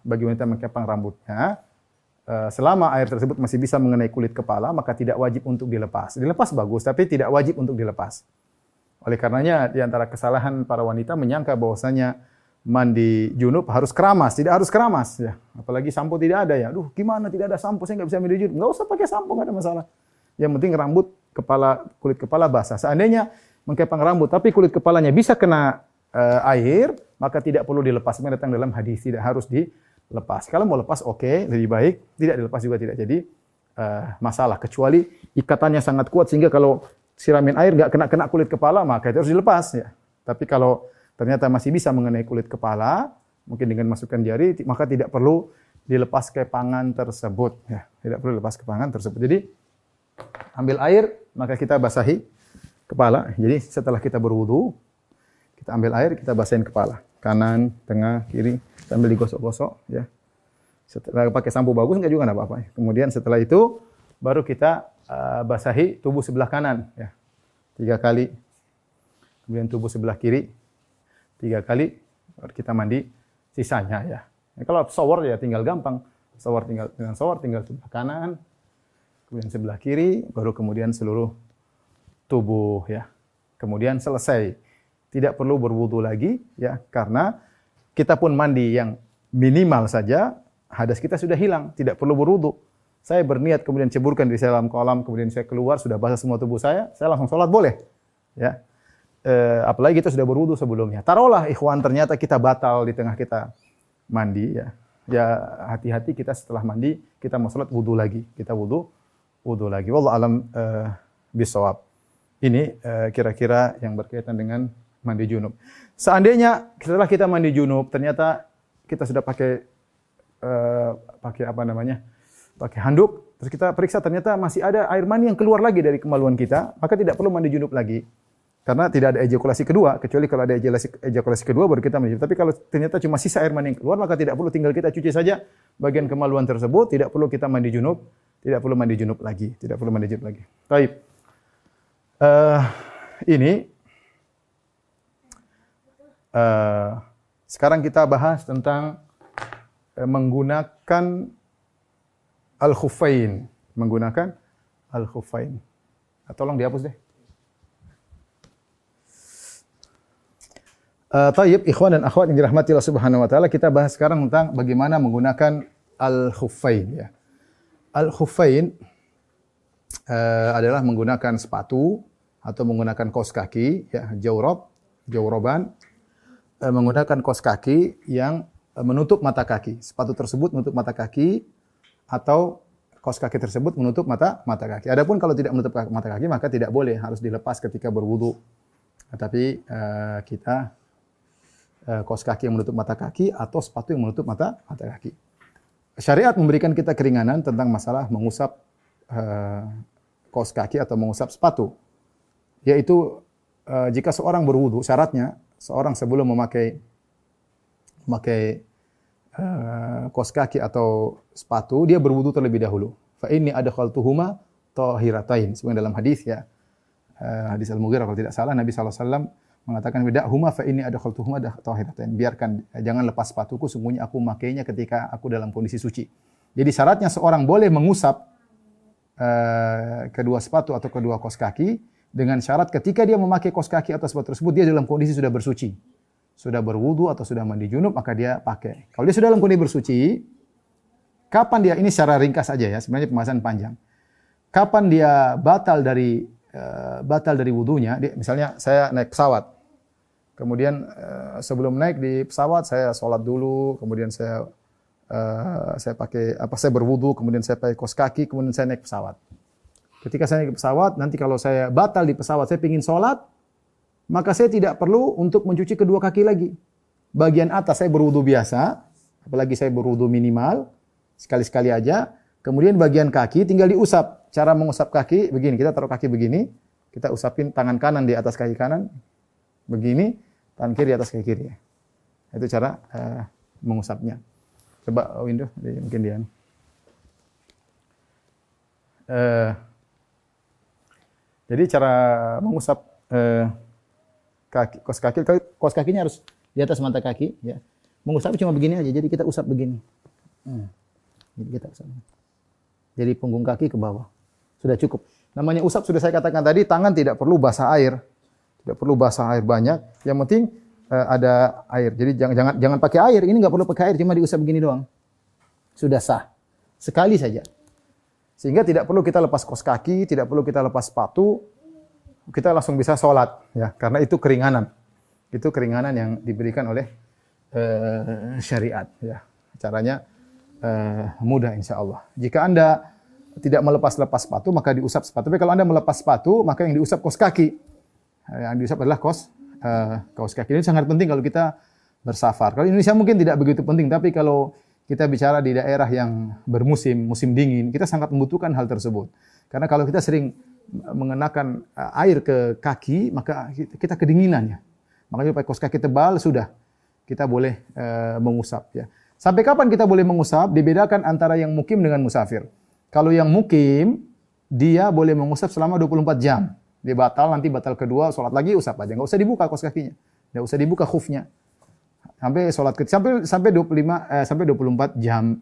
selama air tersebut masih bisa mengenai kulit kepala, maka tidak wajib untuk dilepas. Dilepas bagus, tapi tidak wajib untuk dilepas. Oleh karenanya, di antara kesalahan para wanita menyangka bahwasanya mandi junub harus keramas, tidak harus keramas ya. Apalagi sampo tidak ada ya. Aduh, gimana tidak ada sampo saya nggak bisa mandi junub. Nggak usah pakai sampo, nggak ada masalah. Yang penting rambut, kulit kepala basah. Seandainya mengkepang rambut tapi kulit kepalanya bisa kena air, maka tidak perlu dilepas. Memang datang dalam hadis tidak harus dilepas. Kalau mau lepas oke, lebih baik. Tidak dilepas juga tidak jadi masalah. Kecuali ikatannya sangat kuat sehingga kalau siramin air nggak kena kulit kepala maka itu harus dilepas ya. Tapi kalau ternyata masih bisa mengenai kulit kepala, mungkin dengan masukkan jari, maka tidak perlu dilepas kepangan tersebut. Ya, tidak perlu lepas kepangan tersebut. Jadi, ambil air, maka kita basahi kepala. Jadi, setelah kita berwudu, kita ambil air, kita basahin kepala. Kanan, tengah, kiri, sambil digosok-gosok. Ya. Setelah pakai sampo bagus, enggak juga enggak apa-apa. Kemudian setelah itu, baru kita basahi tubuh sebelah kanan. Ya. 3 kali. Kemudian tubuh sebelah kiri. 3 kali, baru kita mandi sisanya ya. Kalau shower ya tinggal gampang. Shower tinggal sebelah kanan, kemudian sebelah kiri, baru kemudian seluruh tubuh ya. Kemudian selesai. Tidak perlu berwudu lagi ya, karena kita pun mandi yang minimal saja, hadas kita sudah hilang, tidak perlu berwudu. Saya berniat kemudian ceburkan di dalam kolam, kemudian saya keluar sudah basah semua tubuh saya langsung sholat boleh ya. Apalagi kita sudah berwudu sebelumnya. Taruhlah ikhwan ternyata kita batal di tengah kita mandi ya. Ya hati-hati kita setelah mandi kita mau salat wudu lagi. Kita wudu lagi. Wallahu alam bisawab. Ini kira-kira yang berkaitan dengan mandi junub. Seandainya setelah kita mandi junub ternyata kita sudah pakai pakai handuk, terus kita periksa ternyata masih ada air mani yang keluar lagi dari kemaluan kita, maka tidak perlu mandi junub lagi. Karena tidak ada ejakulasi kedua, kecuali kalau ada ejakulasi kedua baru kita mandi. Tapi kalau ternyata cuma sisa air mani yang keluar, maka tidak perlu, tinggal kita cuci saja bagian kemaluan tersebut, tidak perlu kita mandi junub, tidak perlu mandi junub lagi, tidak perlu mandi junub lagi. Baik. Ini sekarang kita bahas tentang menggunakan al-khuffain, menggunakan al-khuffain. Tolong dihapus deh. Tayyib, ikhwan dan akhwat yang dirahmati Allah Subhanahu wa taala, kita bahas sekarang tentang bagaimana menggunakan al-khuffain ya. Al-khuffain adalah menggunakan sepatu atau menggunakan kaos kaki ya, jawroban, menggunakan kaos kaki yang menutup mata kaki. Sepatu tersebut menutup mata kaki atau kaos kaki tersebut menutup mata kaki. Adapun kalau tidak menutup mata kaki maka tidak boleh, harus dilepas ketika berwudu. Tapi kita kaos kaki yang menutup mata kaki atau sepatu yang menutup mata kaki. Syariat memberikan kita keringanan tentang masalah mengusap kaos kaki atau mengusap sepatu. Yaitu jika seorang berwudu, syaratnya seorang sebelum memakai kaos kaki atau sepatu, dia berwudu terlebih dahulu. Fa inni adkhaltuhuma tahiratain. Sebenarnya dalam hadis ya. Hadis Al-Mughirah kalau tidak salah, Nabi SAW mengatakan bida'huma fa inni adkhaltuhuma tahiratain. Biarkan, jangan lepas sepatuku, sungguhnya aku memakainya ketika aku dalam kondisi suci. Jadi syaratnya seorang boleh mengusap kedua sepatu atau kedua kaos kaki dengan syarat ketika dia memakai kaos kaki atau sepatu tersebut dia dalam kondisi sudah bersuci. Sudah berwudu atau sudah mandi junub maka dia pakai. Kalau dia sudah dalam kondisi bersuci, kapan dia, ini secara ringkas saja ya, sebenarnya pembahasan panjang. Kapan dia batal dari wudunya, misalnya saya naik pesawat. Kemudian sebelum naik di pesawat saya sholat dulu, kemudian saya berwudu, kemudian saya pakai kaos kaki, kemudian saya naik pesawat. Ketika saya naik pesawat, nanti kalau saya batal di pesawat, saya ingin sholat, maka saya tidak perlu untuk mencuci kedua kaki lagi. Bagian atas saya berwudu biasa, apalagi saya berwudu minimal, sekali-sekali aja. Kemudian bagian kaki tinggal diusap. Cara mengusap kaki begini, kita taruh kaki begini, kita usapin tangan kanan di atas kaki kanan, begini, tangan kiri di atas kaki kiri. Itu cara mengusapnya. Coba window, mungkin dia. Jadi cara mengusap kaos kakinya harus di atas mata kaki. Ya. Mengusap cuma begini aja, jadi kita usap begini. Jadi kita usap. Jadi punggung kaki ke bawah. Sudah cukup. Namanya usap sudah saya katakan tadi, tangan tidak perlu basah air. Tidak perlu basah air banyak. Yang penting ada air. Jadi jangan pakai air. Ini nggak perlu pakai air, cuma diusap begini doang. Sudah sah. Sekali saja. Sehingga tidak perlu kita lepas kaos kaki, tidak perlu kita lepas sepatu. Kita langsung bisa sholat, ya, karena itu keringanan. Itu keringanan yang diberikan oleh syariat. Ya. Caranya mudah insya Allah. Jika Anda tidak melepas-lepas sepatu, maka diusap sepatu. Tapi kalau Anda melepas sepatu, maka yang diusap kaos kaki. Yang diusap adalah kaos kaki. Ini sangat penting kalau kita bersafar. Kalau Indonesia mungkin tidak begitu penting, tapi kalau kita bicara di daerah yang musim dingin, kita sangat membutuhkan hal tersebut. Karena kalau kita sering mengenakan air ke kaki, maka kita kedinginan ya. Makanya pakai kaos kaki tebal sudah kita boleh mengusap ya. Sampai kapan kita boleh mengusap? Dibedakan antara yang mukim dengan musafir. Kalau yang mukim, dia boleh mengusap selama 24 jam. Dia nanti batal kedua, sholat lagi usap aja. Nggak usah dibuka kaos kakinya. Nggak usah dibuka khufnya. Sampai 24 jam.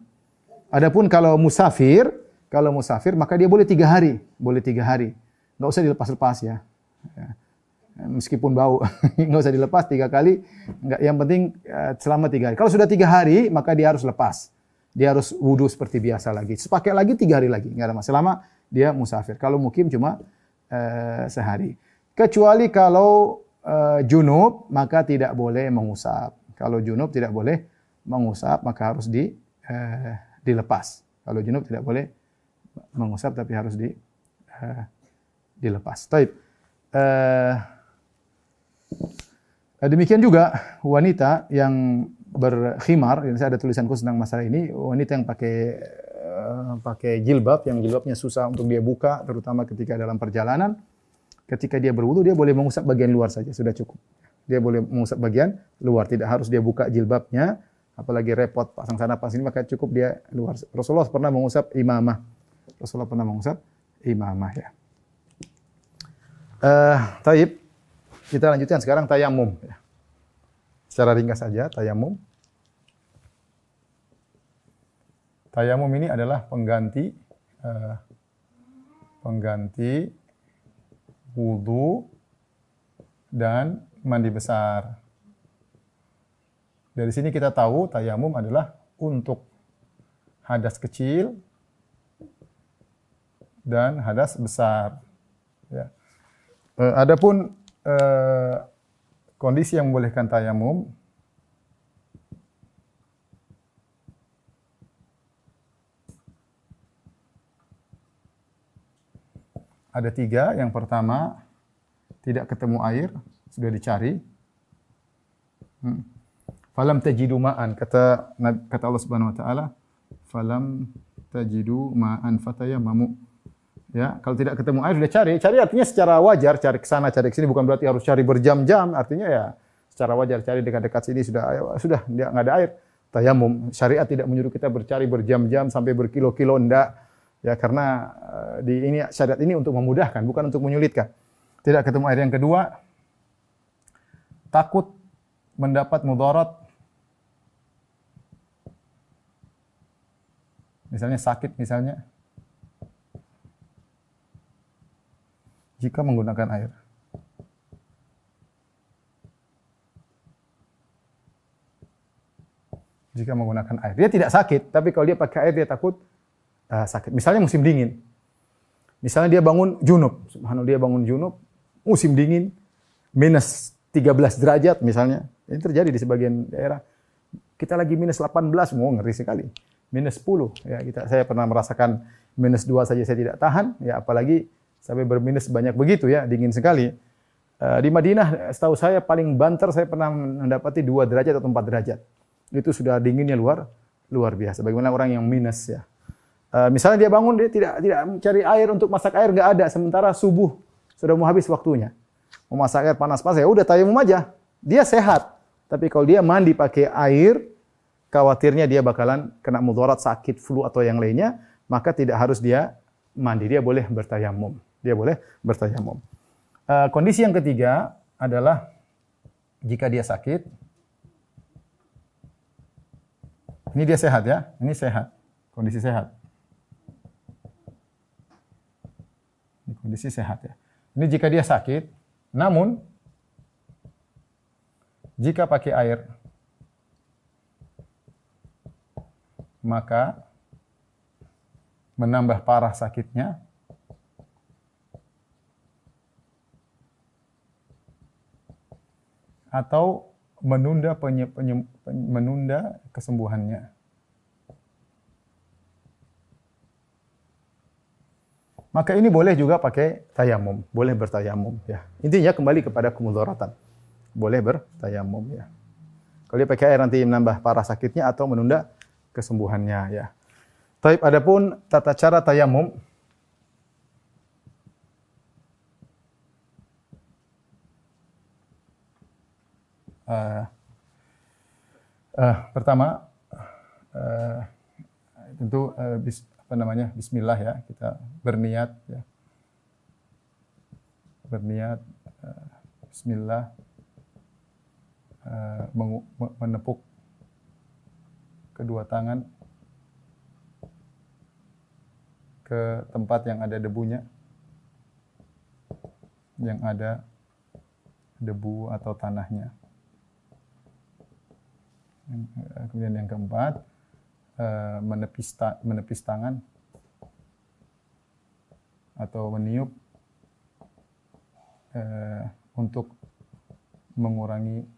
Adapun kalau musafir maka dia boleh 3 hari. Boleh 3 hari. Nggak usah dilepas-lepas ya. Meskipun bau. Nggak usah dilepas 3 kali. Yang penting selama 3 hari. Kalau sudah 3 hari, maka dia harus lepas. Dia harus wudu seperti biasa lagi. Pakai lagi 3 hari lagi, enggak ada masalah. Selama dia musafir. Kalau mukim cuma sehari. Kecuali kalau junub, maka tidak boleh mengusap. Kalau junub tidak boleh mengusap, maka harus dilepas. Kalau junub tidak boleh mengusap, tapi harus dilepas. Taib. Demikian juga wanita yang berkhimar, dan saya ada tulisan khusus tentang masalah ini, wanita yang pakai jilbab, yang jilbabnya susah untuk dia buka, terutama ketika dalam perjalanan, ketika dia berwudu, dia boleh mengusap bagian luar saja, sudah cukup. Dia boleh mengusap bagian luar, tidak harus dia buka jilbabnya, apalagi repot pasang sana pasang sini, maka cukup dia luar. Rasulullah pernah mengusap imamah. Ya. Taib, kita lanjutkan sekarang tayamum. Ya. Secara ringkas saja, tayamum. Tayamum ini adalah pengganti wudu dan mandi besar. Dari sini kita tahu tayamum adalah untuk hadas kecil dan hadas besar. Ya. Adapun kondisi yang membolehkan tayamum ada 3. Yang pertama, tidak ketemu air, sudah dicari. Falam tajidu ma'an, kata Allah Subhanahu wa taala, falam tajidu ma'an fatayammamu. Ya, kalau tidak ketemu air sudah cari. Cari artinya secara wajar, cari ke sana, cari ke sini, bukan berarti harus cari berjam-jam. Artinya ya secara wajar, cari dekat-dekat sini sudah enggak ada air. Tayamum, syariat tidak menyuruh kita bercari berjam-jam sampai berkilo-kilo, enggak. Ya, karena syariat ini untuk memudahkan, bukan untuk menyulitkan. Tidak ketemu air. Yang kedua, takut mendapat mudarat. Misalnya sakit misalnya. Jika menggunakan air. Jika menggunakan air. Dia tidak sakit, tapi kalau dia pakai air dia takut sakit. Misalnya musim dingin. Misalnya dia bangun junub. Subhanallah, dia bangun junub, musim dingin, minus 13 derajat misalnya. Ini terjadi di sebagian daerah. Kita lagi minus 18, ngeri sekali. Minus 10. Ya, saya pernah merasakan minus 2 saja saya tidak tahan, ya apalagi sampai berminus banyak begitu ya, dingin sekali. Di Madinah, setahu saya paling banter saya pernah mendapati 2 derajat atau 4 derajat. Itu sudah dinginnya luar biasa. Bagaimana orang yang minus ya. Misalnya dia bangun, dia tidak mencari air untuk masak air, nggak ada. Sementara subuh sudah mau habis waktunya. Mau masak air panas-panas, ya udah tayamum aja. Dia sehat. Tapi kalau dia mandi pakai air, khawatirnya dia bakalan kena mudarat, sakit, flu atau yang lainnya, maka tidak harus dia mandi. Dia boleh bertayamum. Kondisi yang ketiga adalah jika dia sakit. Ini dia sehat ya, ini sehat, kondisi sehat. Ini kondisi sehat ya. Ini jika dia sakit, namun Jika pakai air, maka menambah parah sakitnya, atau menunda menunda kesembuhannya. Maka ini boleh juga pakai tayamum, boleh bertayamum ya. Intinya kembali kepada kemudaratan. Boleh bertayamum ya. Kalau dia pakai air nanti menambah parah sakitnya atau menunda kesembuhannya ya. Taib, adapun tata cara tayamum, pertama tentu bismillah ya, kita berniat ya. Berniat bismillah, menepuk kedua tangan ke tempat yang ada debunya, yang ada debu atau tanahnya. Kemudian yang keempat, menepis tangan atau meniup untuk mengurangi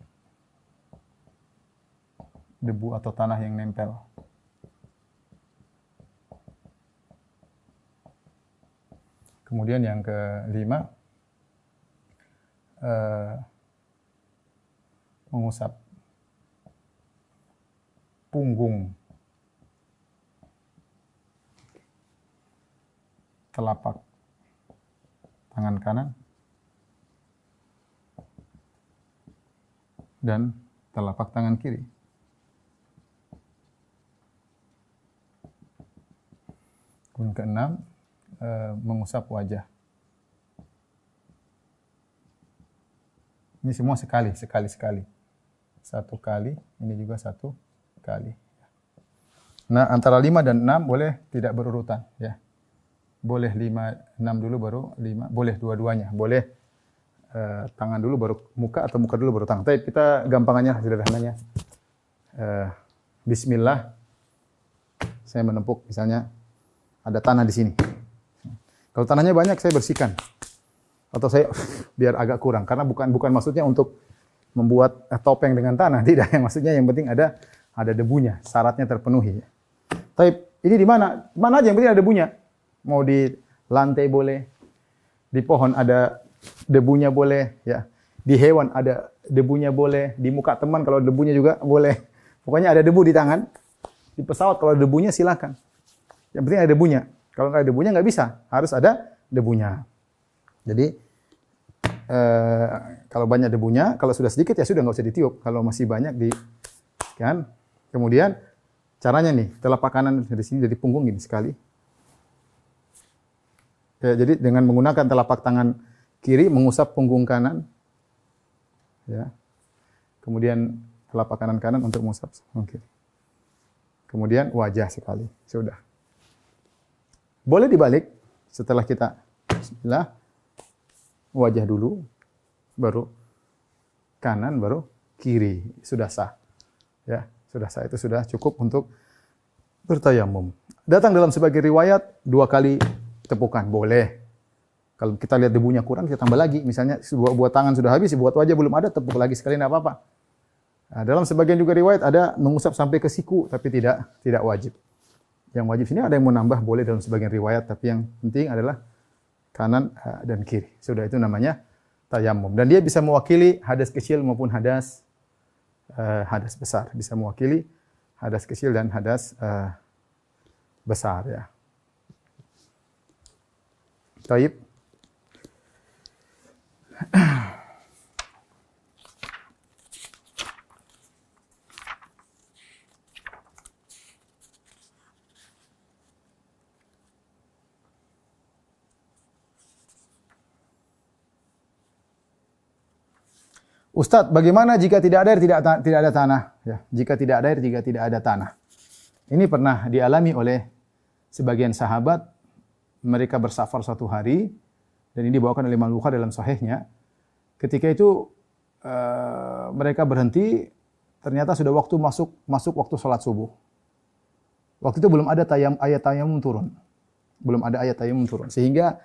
debu atau tanah yang nempel. Kemudian yang kelima, mengusap punggung, telapak tangan kanan dan telapak tangan kiri. Kemudian keenam, mengusap wajah. Ini semua sekali. Satu kali, ini juga satu kali. Nah, antara 5 dan 6 boleh tidak berurutan ya. Boleh 5, 6 dulu baru 5, boleh dua-duanya. Boleh tangan dulu baru muka atau muka dulu baru tangan. Tapi kita gampangannya, sederhananya. Bismillah. Saya menempuk misalnya ada tanah di sini. Kalau tanahnya banyak saya bersihkan. Atau saya biar agak kurang karena bukan maksudnya untuk membuat topeng dengan tanah, tidak. Yang maksudnya yang penting ada debunya, syaratnya terpenuhi. Tapi ini di mana? Mana aja yang penting ada debunya. Mau di lantai boleh, di pohon ada debunya boleh, ya. Di hewan ada debunya boleh, di muka teman kalau debunya juga boleh. Pokoknya ada debu di tangan. Di pesawat kalau ada debunya silakan. Yang penting ada debunya. Kalau nggak ada debunya nggak bisa, harus ada debunya. Jadi kalau banyak debunya, kalau sudah sedikit ya sudah nggak usah ditiup. Kalau masih banyak kan. Kemudian caranya nih, telapak kanan dari sini dari punggung ini sekali. Ya, jadi dengan menggunakan telapak tangan kiri mengusap punggung kanan, ya. Kemudian telapak kanan untuk mengusap punggung kiri. Kemudian wajah sekali, sudah. Boleh dibalik setelah kita bismillah, wajah dulu, baru kanan, baru kiri, sudah sah. Ya, sudah sah, itu sudah cukup untuk bertayamum. Datang dalam sebagai riwayat 2 kali tepukan, boleh. Kalau kita lihat debunya kurang, kita tambah lagi. Misalnya buat tangan sudah habis, buat wajah belum ada, tepuk lagi sekali, tidak apa-apa. Nah, dalam sebagian juga riwayat ada mengusap sampai ke siku, tapi tidak wajib. Yang wajib sini ada yang mau nambah, boleh dalam sebagian riwayat, tapi yang penting adalah kanan dan kiri. Sudah, itu namanya tayamum. Dan dia bisa mewakili hadas kecil maupun hadas besar. Bisa mewakili hadas kecil dan hadas besar ya. Taib. Ustadz, bagaimana jika tidak ada air, tidak ada tanah? Ya, jika tidak ada air, jika tidak ada tanah. Ini pernah dialami oleh sebagian sahabat. Mereka bersafar suatu hari, dan ini dibawakan oleh Imam Bukhari dalam sahihnya. Ketika itu mereka berhenti, ternyata sudah waktu masuk waktu sholat subuh. Waktu itu belum ada ayat tayamum turun. Belum ada ayat tayamum turun. Sehingga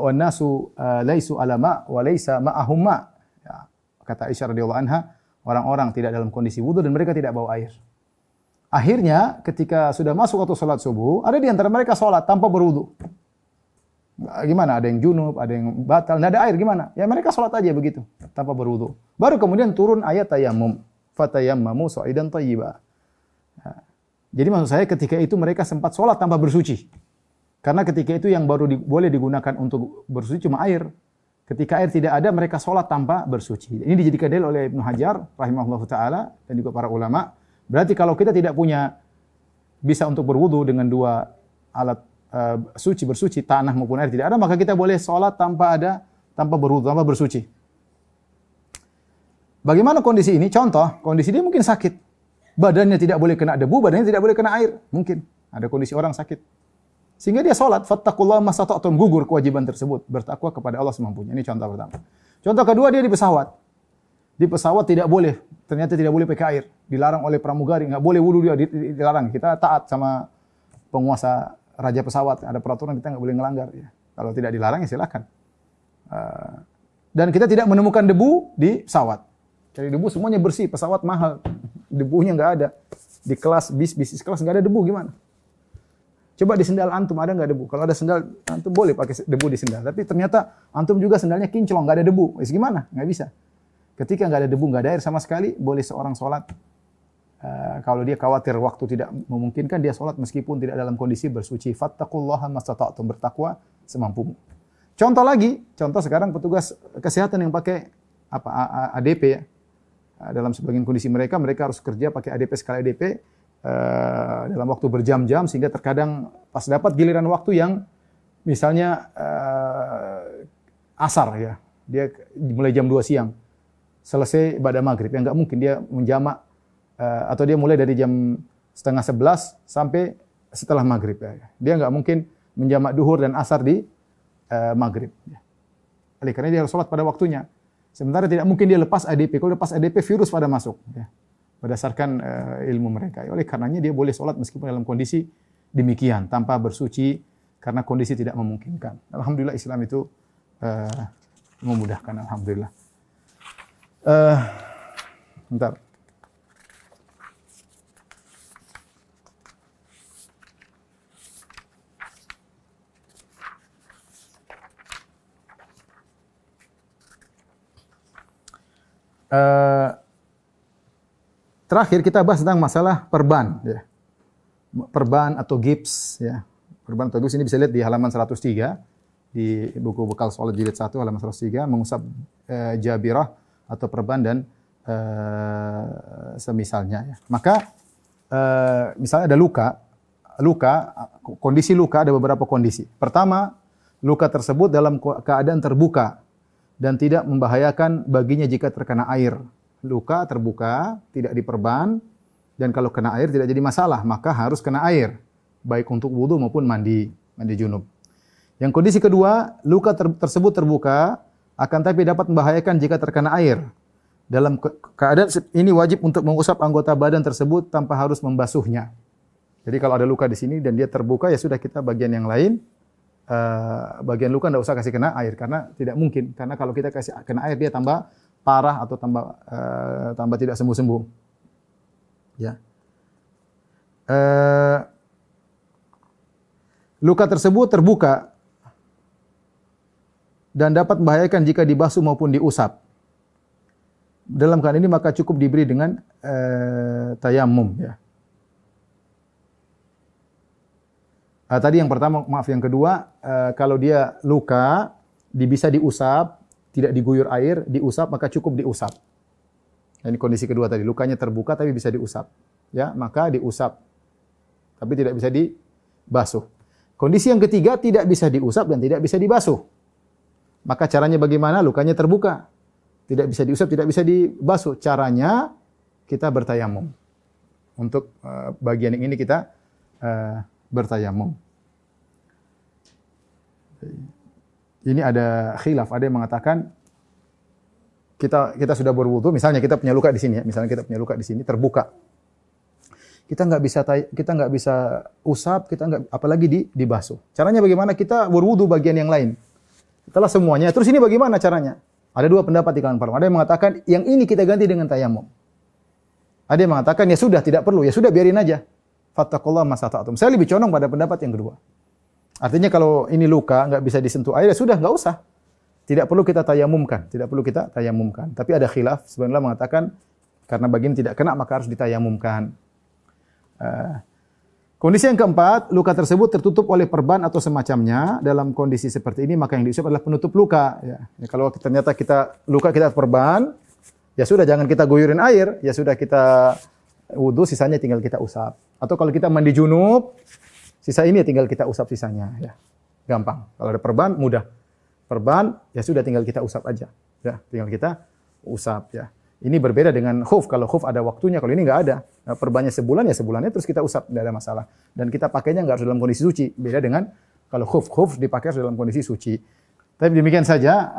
wan nasu laisu ala ma wa laisa ma'ahum ma. Ya, kata Aisyah radhiyallahu anha, orang-orang tidak dalam kondisi wudu dan mereka tidak bawa air. Akhirnya ketika sudah masuk waktu sholat subuh, ada di antara mereka sholat tanpa berwudu. Gimana? Ada yang junub, ada yang batal, tidak ada air, gimana? Ya mereka sholat aja begitu, tanpa berwudu. Baru kemudian turun ayat tayamum. Fatayammamu sa'idan thayyiba. Jadi maksud saya ketika itu mereka sempat sholat tanpa bersuci. Karena ketika itu yang baru boleh digunakan untuk bersuci cuma air. Ketika air tidak ada, mereka sholat tanpa bersuci. Ini dijadikan dalil oleh Ibnu Hajar rahimahullahu taala dan juga para ulama. Berarti kalau kita tidak punya bisa untuk berwudu dengan dua alat bersuci, tanah maupun air tidak ada, maka kita boleh sholat tanpa berwudu, tanpa bersuci. Bagaimana kondisi ini? Contoh, kondisi dia mungkin sakit. Badannya tidak boleh kena debu, badannya tidak boleh kena air. Mungkin ada kondisi orang sakit. Sehingga dia sholat, fattaqullaha mastata'tum, gugur kewajiban tersebut. Bertakwa kepada Allah semampunya. Ini contoh pertama. Contoh kedua, dia di pesawat. Di pesawat tidak boleh, ternyata tidak boleh pakai air. Dilarang oleh pramugari, nggak boleh wudu dia, dilarang. Kita taat sama penguasa raja pesawat. Ada peraturan kita nggak boleh ngelanggar. Ya. Kalau tidak dilarang ya silakan. Dan kita tidak menemukan debu di pesawat. Cari debu semuanya bersih, pesawat mahal. Debunya nggak ada. Di kelas bisnis kelas nggak ada debu, gimana? Coba di sendal antum ada nggak debu? Kalau ada sendal antum boleh pakai debu di sendal. Tapi ternyata antum juga sendalnya kinclong, nggak ada debu. Gimana? Nggak bisa. Ketika nggak ada debu, nggak ada air sama sekali, boleh seorang sholat. Kalau dia khawatir waktu tidak memungkinkan, dia sholat meskipun tidak dalam kondisi bersuci. Fattaqullaha mastata'tum, bertakwa semampumu. Contoh lagi, contoh sekarang petugas kesehatan yang pakai ADP ya. Dalam sebagian kondisi mereka harus kerja pakai ADP skala ADP dalam waktu berjam-jam sehingga terkadang pas dapat giliran waktu yang misalnya asar ya, dia mulai jam 2 siang selesai ibadah maghrib, yang nggak mungkin dia menjamak atau dia mulai dari jam 10:30 sampai setelah maghrib ya. Dia nggak mungkin menjamak duhur dan asar di maghrib. Oleh karena dia harus sholat pada waktunya. Sementara tidak mungkin dia lepas ADP. Kalau lepas ADP virus pada masuk. Ya. Berdasarkan ilmu mereka. Oleh karenanya dia boleh sholat meskipun dalam kondisi demikian. Tanpa bersuci karena kondisi tidak memungkinkan. Alhamdulillah Islam itu memudahkan. Alhamdulillah. Bentar. Terakhir kita bahas tentang masalah perban, ya. Perban atau gips, ya. Perban atau gips ini bisa lihat di halaman 103 di buku bekal sholat jilid 1 halaman 103, mengusap jabirah atau perban dan semisalnya. Ya. Maka misalnya ada kondisi luka ada beberapa kondisi. Pertama, luka tersebut dalam keadaan terbuka dan tidak membahayakan baginya jika terkena air. Luka terbuka, tidak diperban, dan kalau kena air tidak jadi masalah, maka harus kena air, baik untuk wudu maupun mandi junub. Yang kondisi kedua, luka tersebut terbuka, akan tapi dapat membahayakan jika terkena air. Dalam keadaan ini wajib untuk mengusap anggota badan tersebut tanpa harus membasuhnya. Jadi kalau ada luka di sini dan dia terbuka, ya sudah kita bagian yang lain, bagian luka tidak usah kasih kena air karena tidak mungkin. Karena kalau kita kasih kena air dia tambah parah atau tambah tidak sembuh-sembuh. Ya. Luka tersebut terbuka dan dapat membahayakan jika dibasuh maupun diusap. Dalam keadaan ini maka cukup diberi dengan tayamum. Ya. Tadi yang pertama, maaf yang kedua, kalau dia luka, bisa diusap, tidak diguyur air, diusap, maka cukup diusap. Ini kondisi kedua tadi, lukanya terbuka tapi bisa diusap. Ya, maka diusap, tapi tidak bisa dibasuh. Kondisi yang ketiga, tidak bisa diusap dan tidak bisa dibasuh. Maka caranya bagaimana? Lukanya terbuka, tidak bisa diusap, tidak bisa dibasuh. Caranya kita bertayamum. Untuk bagian yang ini kita bertayamum. Ini ada khilaf, ada yang mengatakan kita sudah berwudu, misalnya kita punya luka di sini ya, misalnya kita punya luka di sini terbuka. Kita nggak bisa usap, kita nggak, apalagi dibasuh. Caranya bagaimana? Kita berwudu bagian yang lain. Setelah semuanya, terus ini bagaimana caranya? Ada dua pendapat di kalangan para ulama. Ada yang mengatakan yang ini kita ganti dengan tayamum. Ada yang mengatakan ya sudah tidak perlu, ya sudah biarin aja. Fattaqullaha masata'tum. Saya lebih condong pada pendapat yang kedua. Artinya kalau ini luka nggak bisa disentuh air, ya sudah nggak usah. Tidak perlu kita tayamumkan, tidak perlu kita tayamumkan. Tapi ada khilaf, sebenarnya mengatakan karena bagian tidak kena maka harus ditayamumkan. Kondisi yang keempat, luka tersebut tertutup oleh perban atau semacamnya. Dalam kondisi seperti ini, maka yang diusap adalah penutup luka. Ya, kalau ternyata luka kita perban, ya sudah jangan kita guyurin air, ya sudah kita wudu, sisanya tinggal kita usap. Atau kalau kita mandi junub, sisa ini tinggal kita usap sisanya. Ya, gampang. Kalau ada perban, mudah. Perban, ya sudah tinggal kita usap aja. Ya, tinggal kita usap. Ya. Ini berbeda dengan khuf. Kalau khuf ada waktunya, kalau ini nggak ada. Nah, perbannya sebulan, ya sebulannya terus kita usap, tidak ada masalah. Dan kita pakainya nggak harus dalam kondisi suci. Beda dengan kalau khuf. Khuf dipakai harus dalam kondisi suci. Tapi demikian saja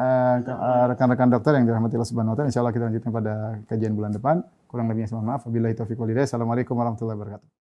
rekan-rekan dokter yang dirahmati Allah Subhanahu wa taala. Insyaallah kita lanjutkan pada kajian bulan depan. Kurang lebihnya mohon maaf. Wabillahi taufiq wal hidayah. Assalamualaikum warahmatullahi wabarakatuh.